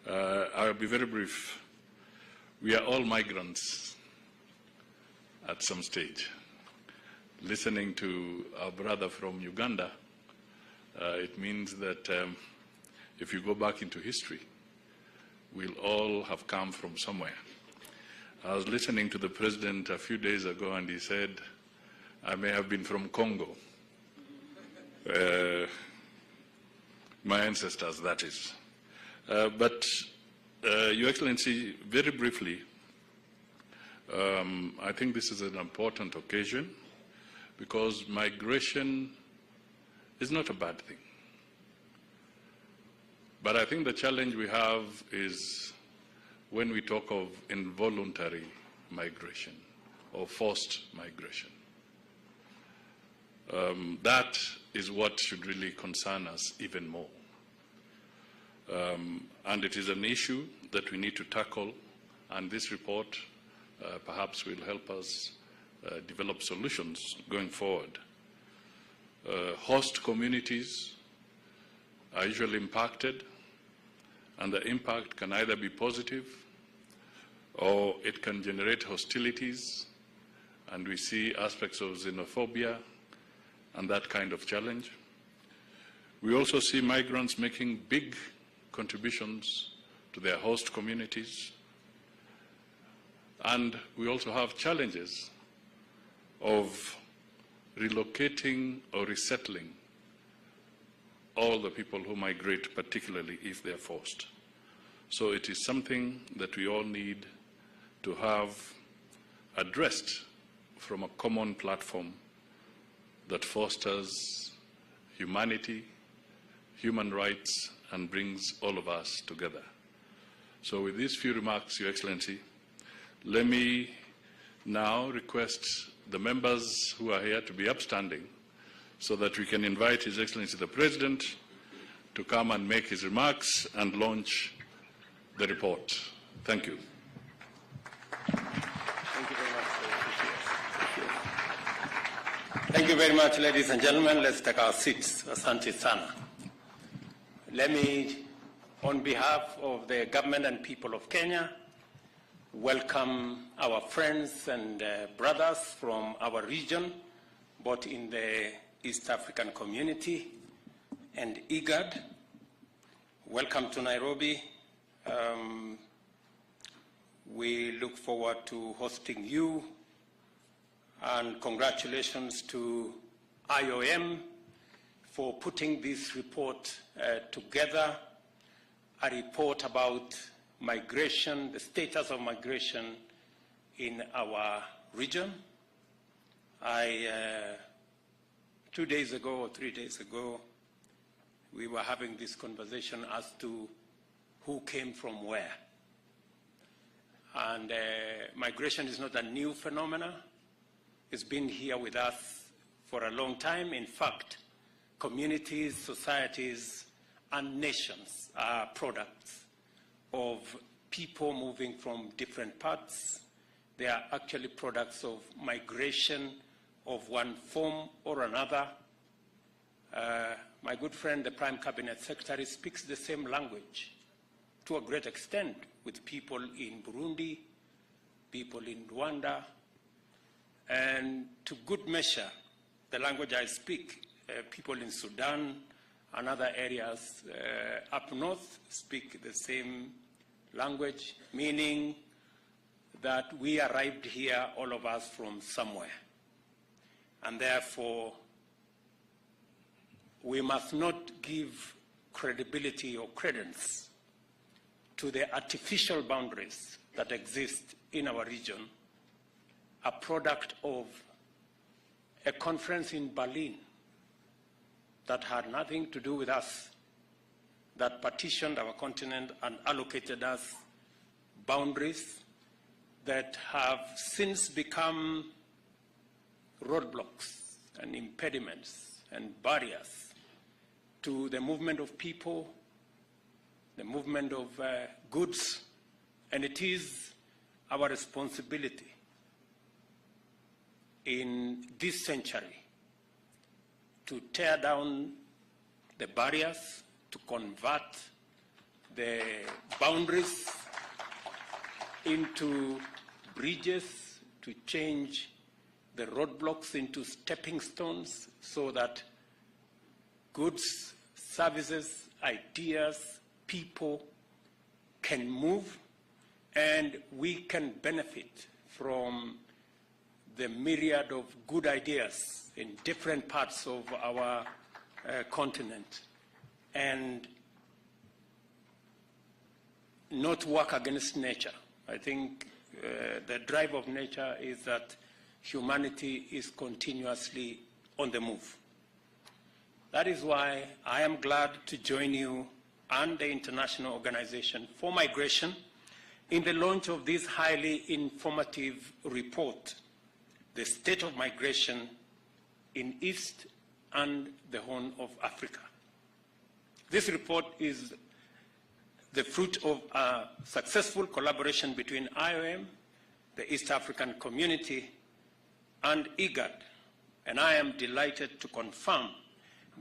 I'll be very brief. We are all migrants at some stage. Listening to our brother from Uganda, it means that if you go back into history, we'll all have come from somewhere. I was listening to the President a few days ago and he said, I may have been from Congo. My ancestors, that is. But, Your Excellency, very briefly, I think this is an important occasion because migration is not a bad thing. But I think the challenge we have is when we talk of involuntary migration or forced migration. That is what should really concern us even more. And it is an issue that we need to tackle, and this report perhaps will help us develop solutions going forward. Host communities are usually impacted, and the impact can either be positive or it can generate hostilities, and we see aspects of xenophobia and that kind of challenge. We also see migrants making big contributions to their host communities, and we also have challenges of relocating or resettling all the people who migrate, particularly if they're forced. So it is something that we all need to have addressed from a common platform that fosters humanity, human rights, and brings all of us together. So with these few remarks, Your Excellency, let me now request the members who are here to be upstanding so that we can invite His Excellency the President to come and make his remarks and launch the report. Thank you. Thank you very much. Thank you very much, ladies and gentlemen. Let's take our seats. Asante sana. Let me, on behalf of the government and people of Kenya, welcome our friends and brothers from our region, both in the East African community and IGAD. Welcome to Nairobi. We look forward to hosting you, and congratulations to IOM for putting this report together, a report about migration, the status of migration in our region. 2 days ago or 3 days ago, we were having this conversation as to who came from where. And migration is not a new phenomenon. It's been here with us for a long time. In fact, communities, societies, and nations are products of people moving from different parts. They are actually products of migration of one form or another. My good friend, the Prime Cabinet Secretary, speaks the same language to a great extent with people in Burundi, people in Rwanda, and to good measure, the language I speak, people in Sudan and other areas up north speak the same language, meaning that we arrived here, all of us, from somewhere. And therefore, we must not give credibility or credence to the artificial boundaries that exist in our region, a product of a conference in Berlin that had nothing to do with us, that partitioned our continent and allocated us boundaries that have since become roadblocks and impediments and barriers to the movement of people, the movement of goods, and it is our responsibility in this century to tear down the barriers, to convert the boundaries into bridges, to change the roadblocks into stepping stones so that goods, services, ideas, people can move and we can benefit from the myriad of good ideas in different parts of our continent and not work against nature. I think the drive of nature is that humanity is continuously on the move. That is why I am glad to join you and the International Organization for Migration in the launch of this highly informative report, The State of Migration in East and the Horn of Africa. This report is the fruit of a successful collaboration between IOM, the East African Community, and IGAD, and I am delighted to confirm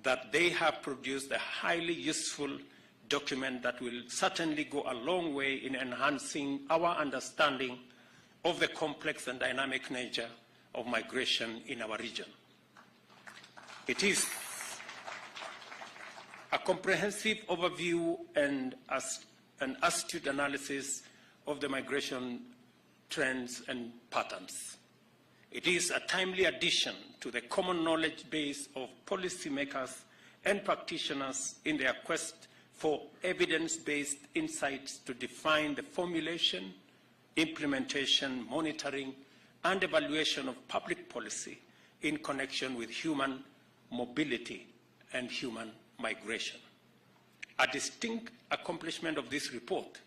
that they have produced a highly useful document that will certainly go a long way in enhancing our understanding of the complex and dynamic nature of migration in our region. It is a comprehensive overview and an astute analysis of the migration trends and patterns. It is a timely addition to the common knowledge base of policymakers and practitioners in their quest for evidence-based insights to define the formulation, implementation, monitoring, and evaluation of public policy in connection with human mobility and human migration. A distinct accomplishment of this report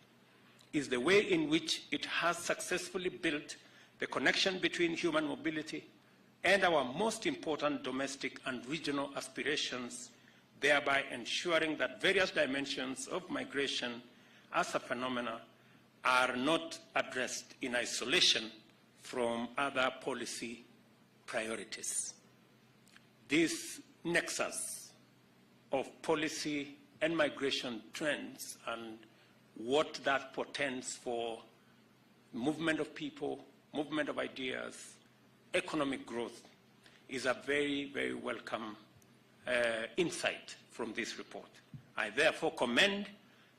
is the way in which it has successfully built the connection between human mobility and our most important domestic and regional aspirations, thereby ensuring that various dimensions of migration as a phenomenon are not addressed in isolation from other policy priorities. This nexus of policy and migration trends and what that portends for movement of people, movement of ideas, economic growth is a very, very welcome insight from this report. I therefore commend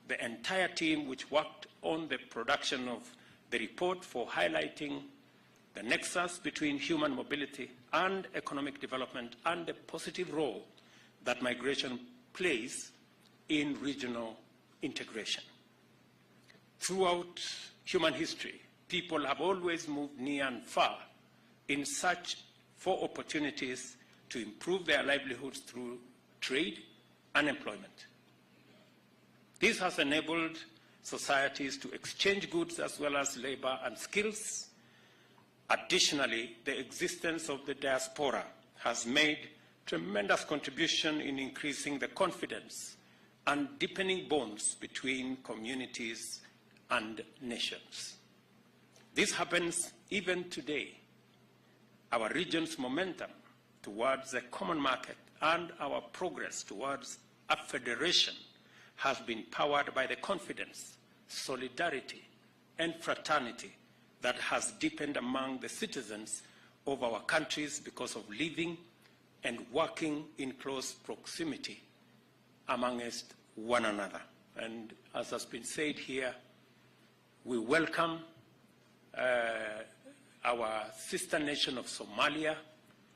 the entire team which worked on the production of the report for highlighting the nexus between human mobility and economic development and the positive role that migration plays in regional integration. Throughout human history, people have always moved near and far in search for opportunities to improve their livelihoods through trade and employment. This has enabled societies to exchange goods as well as labor and skills. Additionally, the existence of the diaspora has made tremendous contribution in increasing the confidence and deepening bonds between communities and nations. This happens even today. Our region's momentum towards a common market and our progress towards a federation has been powered by the confidence, solidarity, and fraternity that has deepened among the citizens of our countries because of living and working in close proximity amongst one another. And as has been said here, we welcome our sister nation of Somalia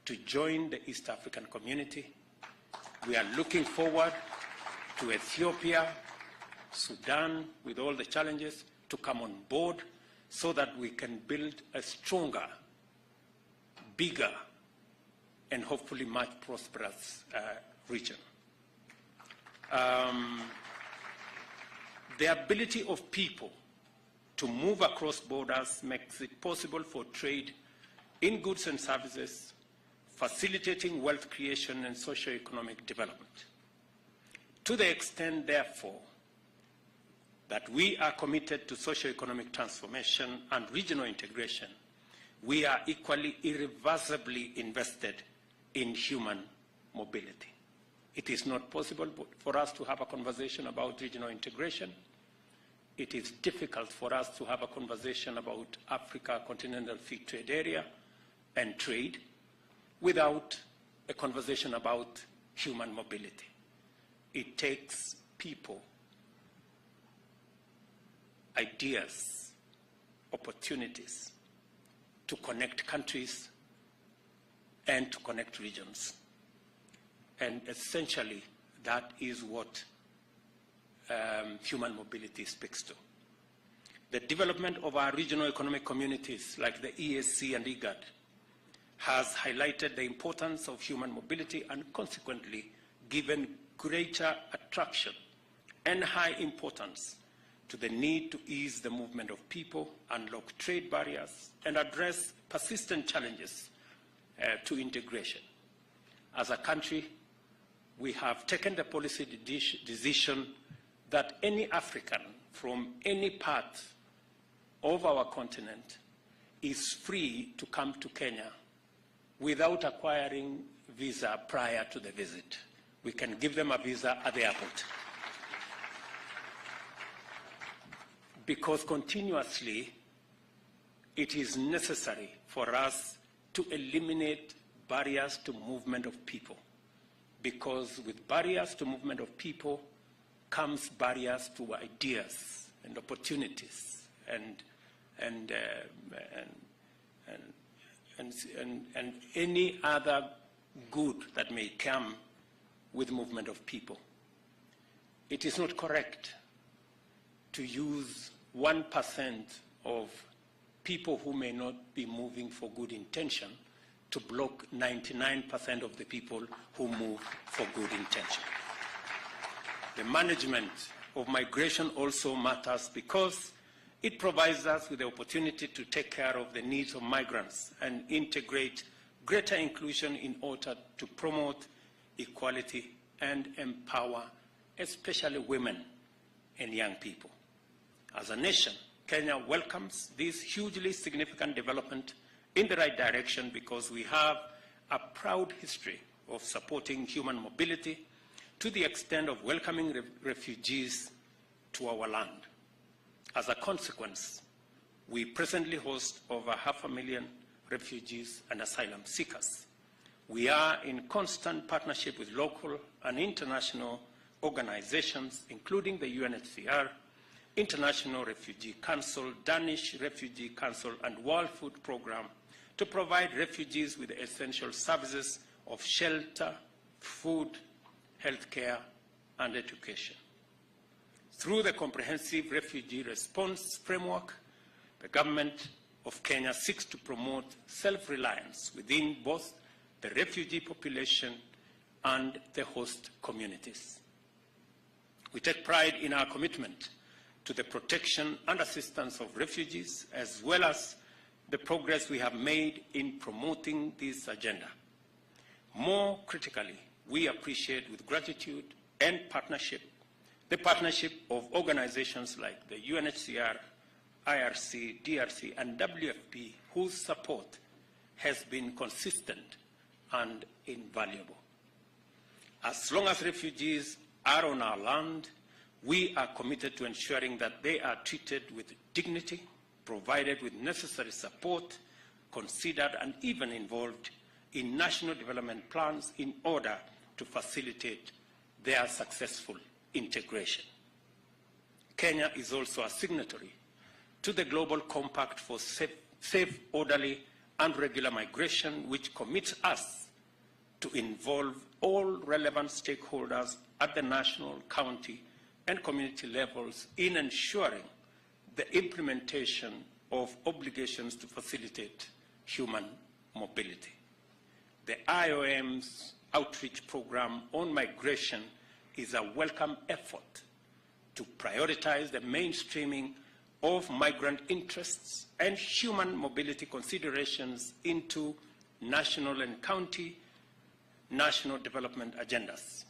to join the East African community. We are looking forward to Ethiopia, Sudan, with all the challenges, to come on board so that we can build a stronger, bigger, and hopefully much prosperous region. The ability of people to move across borders makes it possible for trade in goods and services, facilitating wealth creation and socio-economic development. To the extent, therefore, that we are committed to socio-economic transformation and regional integration, we are equally irreversibly invested in human mobility. It is not possible for us to have a conversation about regional integration. It is difficult for us to have a conversation about Africa Continental Free Trade Area and trade without a conversation about human mobility. It takes people, ideas, opportunities to connect countries and to connect regions. And essentially, that is what human mobility speaks to. The development of our regional economic communities like the EAC and IGAD has highlighted the importance of human mobility and consequently given greater attraction and high importance to the need to ease the movement of people, unlock trade barriers, and address persistent challenges to integration. As a country, we have taken the policy decision that any African from any part of our continent is free to come to Kenya without acquiring visa prior to the visit. We can give them a visa at the airport. Because continuously, it is necessary for us to eliminate barriers to movement of people. Because with barriers to movement of people comes barriers to ideas and opportunities and any other good that may come with movement of people. It is not correct to use 1% of people who may not be moving for good intention to block 99% of the people who move for good intention. The management of migration also matters because it provides us with the opportunity to take care of the needs of migrants and integrate greater inclusion in order to promote equality and empower especially women and young people. As a nation, Kenya welcomes this hugely significant development in the right direction because we have a proud history of supporting human mobility to the extent of welcoming refugees to our land. As a consequence, we presently host over 500,000 refugees and asylum seekers. We are in constant partnership with local and international organizations, including the UNHCR, International Refugee Council, Danish Refugee Council, and World Food Programme to provide refugees with the essential services of shelter, food, healthcare, and education. Through the comprehensive refugee response framework, the government of Kenya seeks to promote self-reliance within both the refugee population and the host communities. We take pride in our commitment to the protection and assistance of refugees, as well as the progress we have made in promoting this agenda. More critically, we appreciate with gratitude and partnership the partnership of organizations like the UNHCR, IRC, DRC, and WFP, whose support has been consistent and invaluable. As long as refugees are on our land, we are committed to ensuring that they are treated with dignity, provided with necessary support, considered and even involved in national development plans in order to facilitate their successful integration. Kenya is also a signatory to the Global Compact for Safe, Orderly and Regular Migration, which commits us to involve all relevant stakeholders at the national, county, and community levels in ensuring the implementation of obligations to facilitate human mobility. The IOM's outreach program on migration is a welcome effort to prioritize the mainstreaming of migrant interests and human mobility considerations into national and county national development agendas.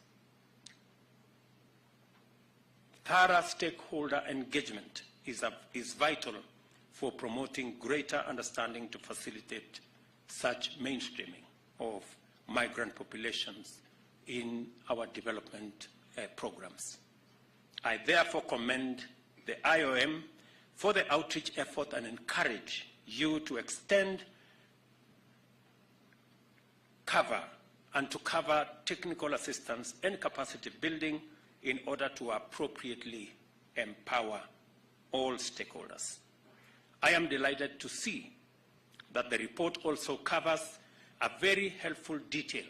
Thorough stakeholder engagement is vital for promoting greater understanding to facilitate such mainstreaming of migrant populations in our development programs. I therefore commend the IOM for the outreach effort and encourage you to extend cover technical assistance and capacity building in order to appropriately empower all stakeholders. I am delighted to see that the report also covers a very helpful detail,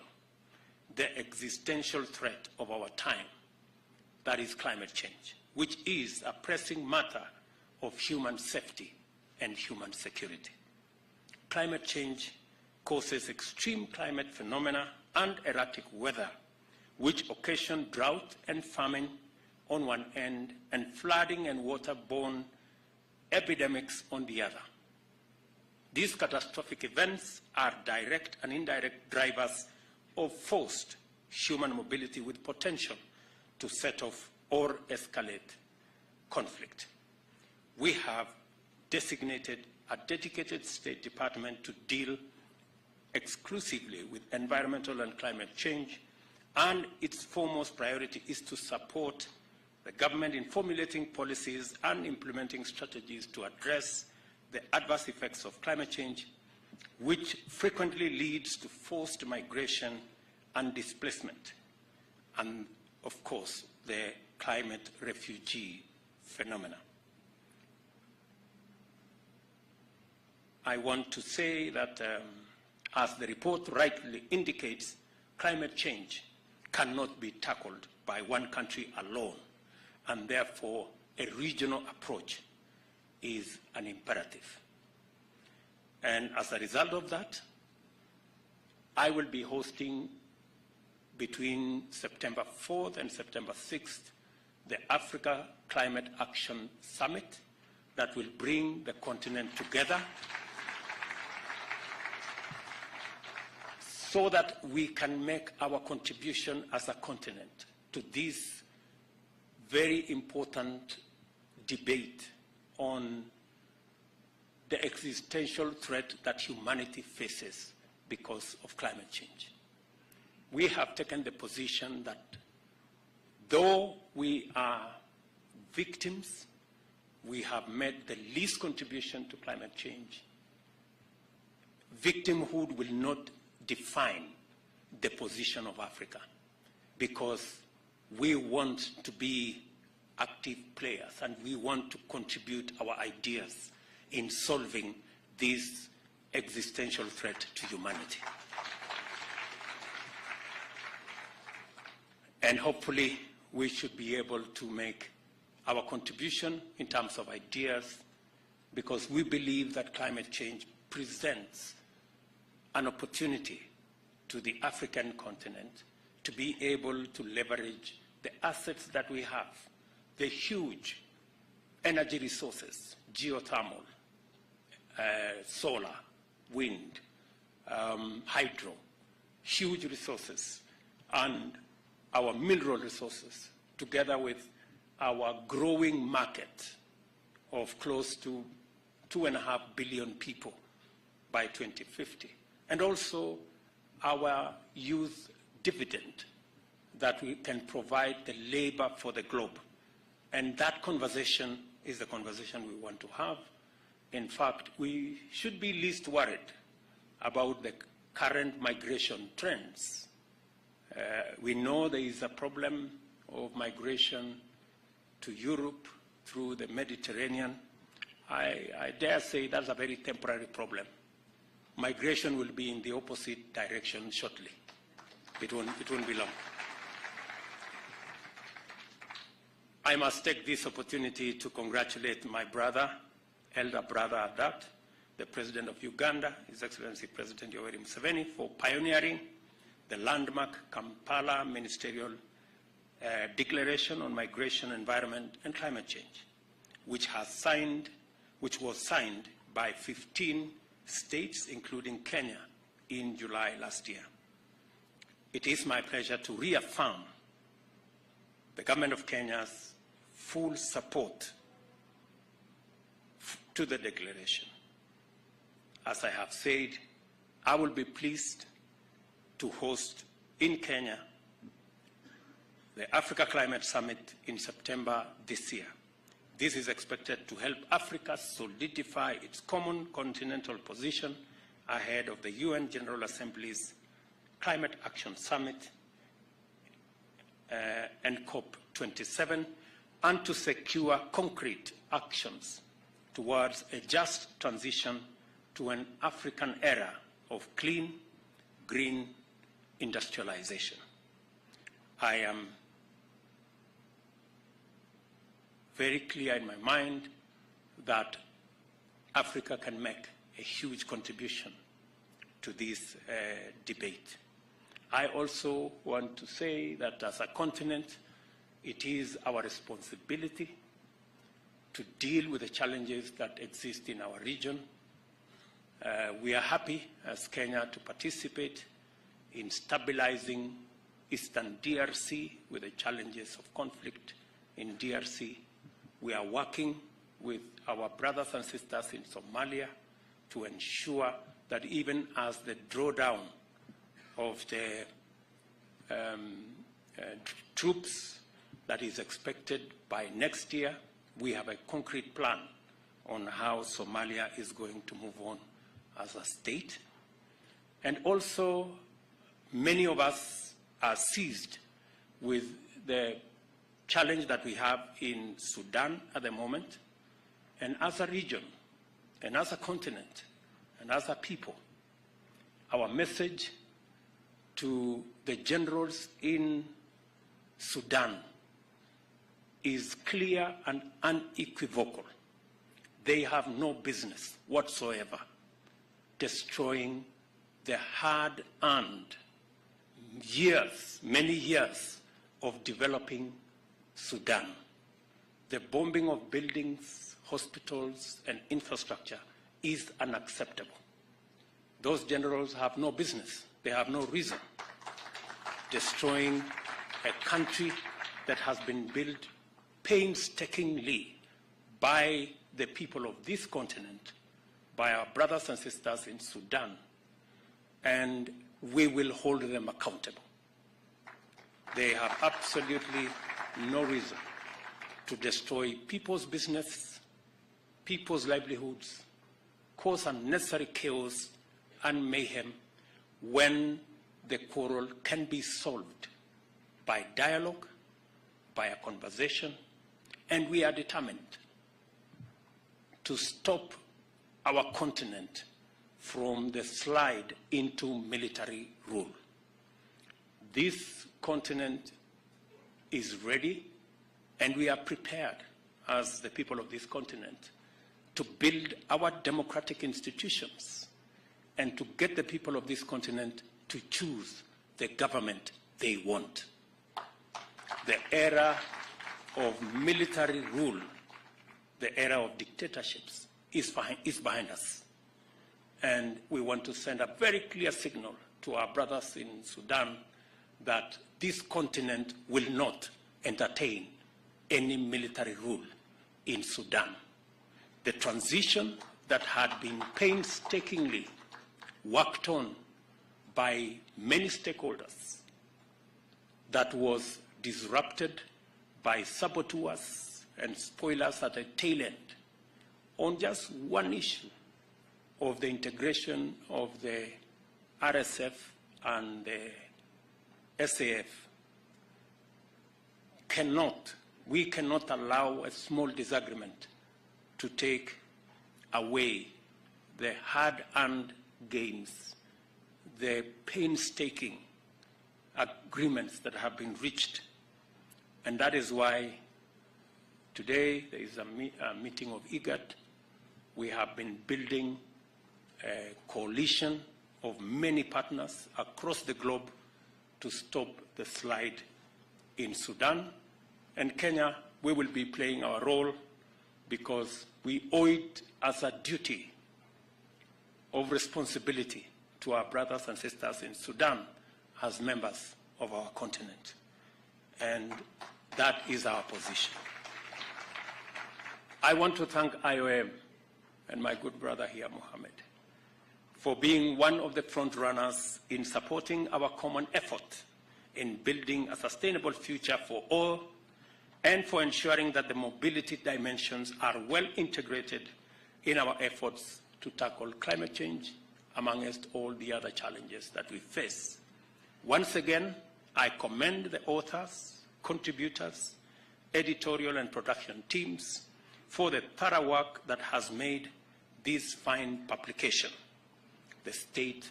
the existential threat of our time, that is climate change, which is a pressing matter of human safety and human security. Climate change causes extreme climate phenomena and erratic weather, which occasion drought and famine on one end and flooding and waterborne epidemics on the other. These catastrophic events are direct and indirect drivers of forced human mobility with potential to set off or escalate conflict. We have designated a dedicated State Department to deal exclusively with environmental and climate change, and its foremost priority is to support the government in formulating policies and implementing strategies to address the adverse effects of climate change, which frequently leads to forced migration and displacement, and of course, the climate refugee phenomena. I want to say that, as the report rightly indicates, climate change cannot be tackled by one country alone, and therefore a regional approach is an imperative. And as a result of that, I will be hosting between September 4th and September 6th the Africa Climate Action Summit that will bring the continent together so that we can make our contribution as a continent to this very important debate on the existential threat that humanity faces because of climate change. We have taken the position that though we are victims, we have made the least contribution to climate change. Victimhood will not define the position of Africa, because we want to be active players and we want to contribute our ideas in solving this existential threat to humanity. And hopefully we should be able to make our contribution in terms of ideas, because we believe that climate change presents an opportunity to the African continent to be able to leverage the assets that we have, the huge energy resources, geothermal, solar, wind, hydro, huge resources, and our mineral resources, together with our growing market of close to 2.5 billion people by 2050. And also our youth dividend that we can provide the labor for the globe. And that conversation is the conversation we want to have. In fact, we should be least worried about the current migration trends. We know there is a problem of migration to Europe through the Mediterranean. I dare say that's a very temporary problem. Migration will be in the opposite direction shortly. It won't be long. I must take this opportunity to congratulate my brother, elder brother at that, the President of Uganda, His Excellency President Yoweri Museveni, for pioneering the landmark Kampala Ministerial Declaration on Migration, Environment and Climate Change, which was signed by 15 states, including Kenya, in July last year. It is my pleasure to reaffirm the government of Kenya's full support to the declaration. As I have said, I will be pleased to host in Kenya the Africa Climate Summit in September this year. This is expected to help Africa solidify its common continental position ahead of the UN General Assembly's Climate Action Summit and COP27, and to secure concrete actions towards a just transition to an African era of clean, green industrialization. I am very clear in my mind that Africa can make a huge contribution to this debate. I also want to say that as a continent, it is our responsibility to deal with the challenges that exist in our region. We are happy as Kenya to participate in stabilizing Eastern DRC with the challenges of conflict in DRC. We are working with our brothers and sisters in Somalia to ensure that even as the drawdown of the troops that is expected by next year, we have a concrete plan on how Somalia is going to move on as a state. And also, many of us are seized with the challenge that we have in Sudan at the moment. And as a region, and as a continent, and as a people, our message to the generals in Sudan is clear and unequivocal. They have no business whatsoever destroying the hard-earned years, many years of developing Sudan. The bombing of buildings, hospitals, and infrastructure is unacceptable. Those generals have no business, they have no reason destroying a country that has been built painstakingly by the people of this continent, by our brothers and sisters in Sudan, and we will hold them accountable. They have absolutely no reason to destroy people's business, people's livelihoods, cause unnecessary chaos and mayhem when the quarrel can be solved by dialogue, by a conversation, and we are determined to stop our continent from the slide into military rule. This continent is ready, and we are prepared as the people of this continent to build our democratic institutions and to get the people of this continent to choose the government they want. The era of military rule, the era of dictatorships is behind us. And we want to send a very clear signal to our brothers in Sudan that this continent will not entertain any military rule in Sudan. The transition that had been painstakingly worked on by many stakeholders, that was disrupted by saboteurs and spoilers at the tail end on just one issue of the integration of the RSF and the SAF. We cannot allow a small disagreement to take away the hard-earned gains, the painstaking agreements that have been reached. And that is why today there is a meeting of IGAD. We have been building a coalition of many partners across the globe to stop the slide in Sudan. And Kenya, we will be playing our role because we owe it as a duty of responsibility to our brothers and sisters in Sudan as members of our continent. And that is our position. I want to thank IOM and my good brother here, Mohammed, for being one of the front runners in supporting our common effort in building a sustainable future for all, and for ensuring that the mobility dimensions are well integrated in our efforts to tackle climate change, amongst all the other challenges that we face. Once again, I commend the authors, contributors, editorial and production teams for the thorough work that has made this fine publication, The State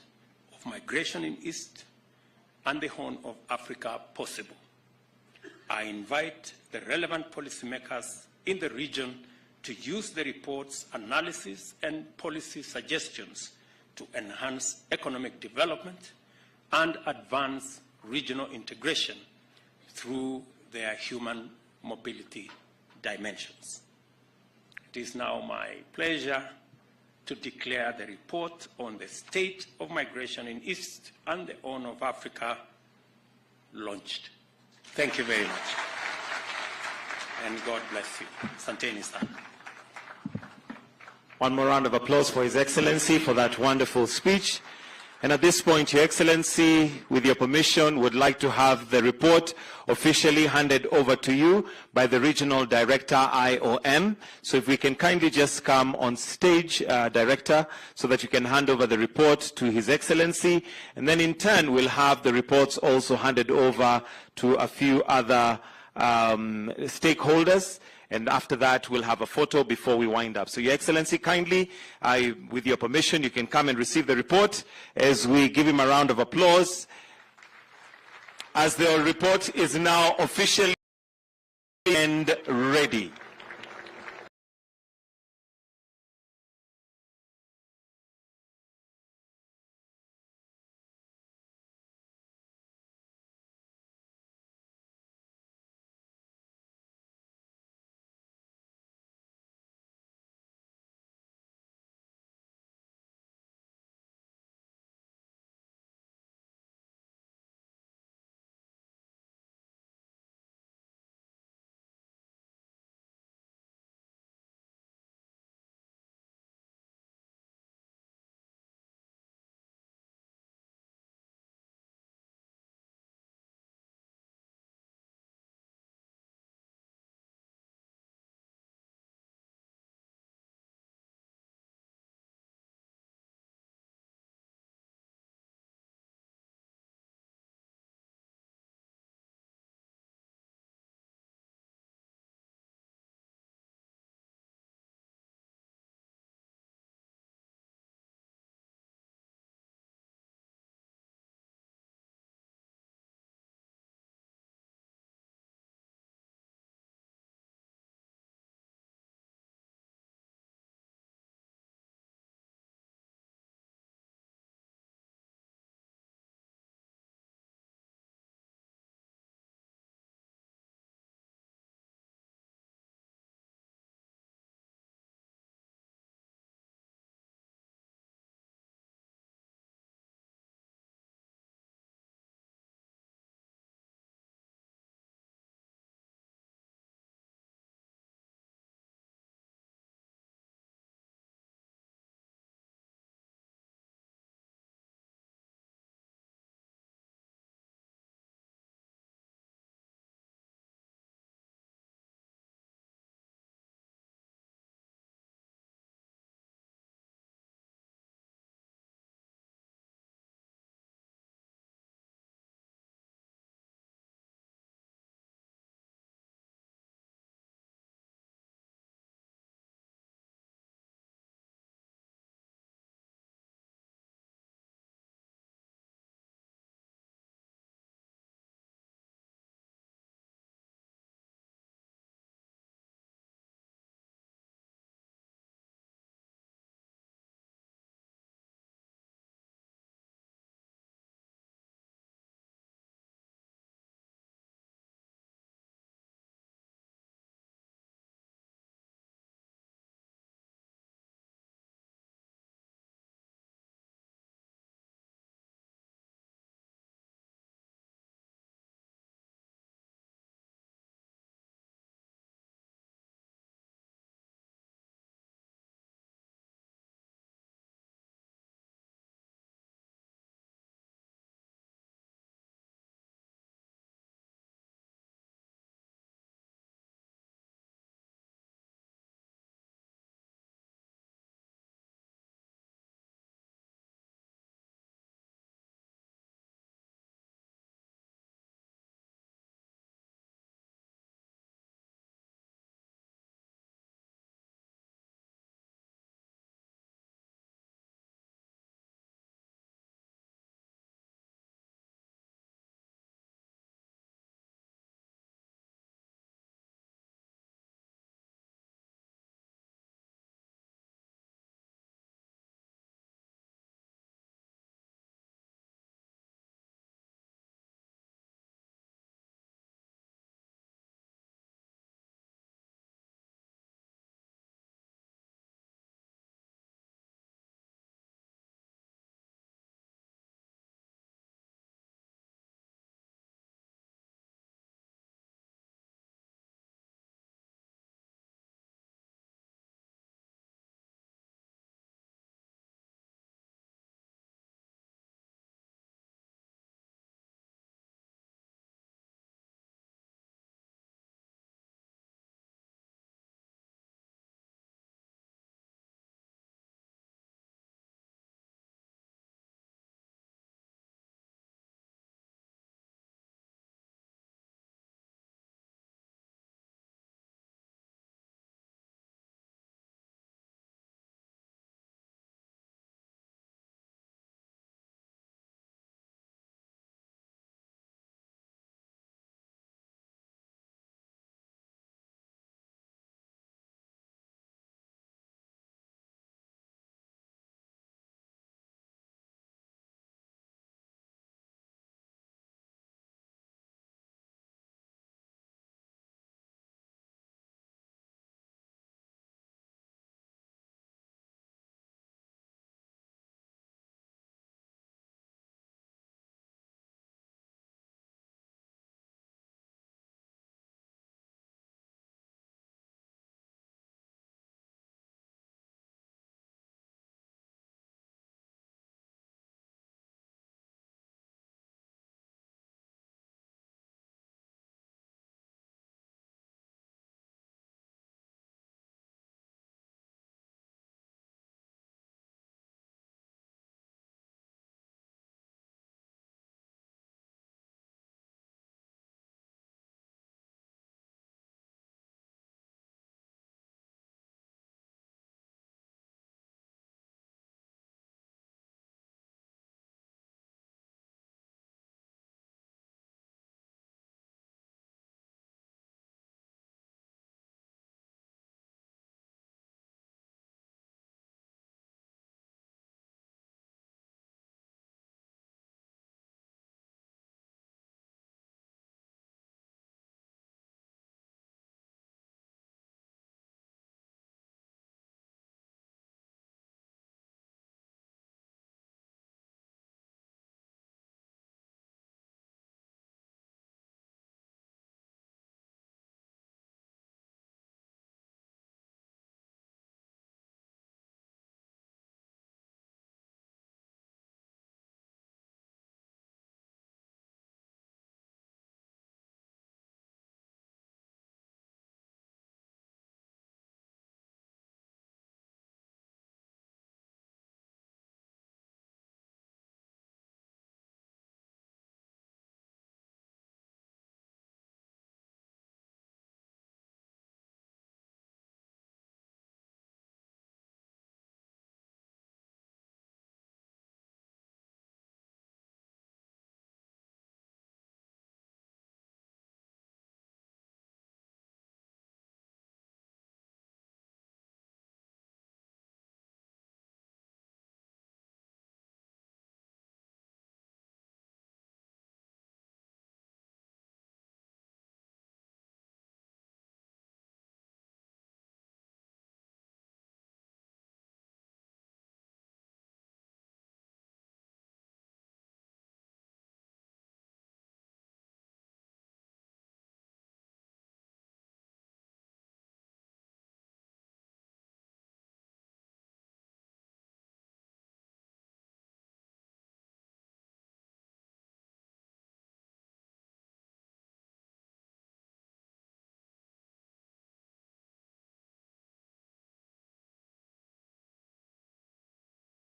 of Migration in East and the Horn of Africa, possible. I invite the relevant policymakers in the region to use the report's analysis and policy suggestions to enhance economic development and advance regional integration through their human mobility dimensions. It is now my pleasure to declare the report on the state of migration in East and the Horn of Africa launched. Thank you very much. And God bless you. Asanteni sana. One more round of applause for His Excellency for that wonderful speech. And at this point, Your Excellency, with your permission, would like to have the report officially handed over to you by the Regional Director, IOM. So if we can kindly just come on stage, Director, so that you can hand over the report to His Excellency. And then in turn, we'll have the reports also handed over to a few other stakeholders. And after that, we'll have a photo before we wind up. So, Your Excellency, kindly, with your permission, you can come and receive the report as we give him a round of applause, as the report is now officially and ready.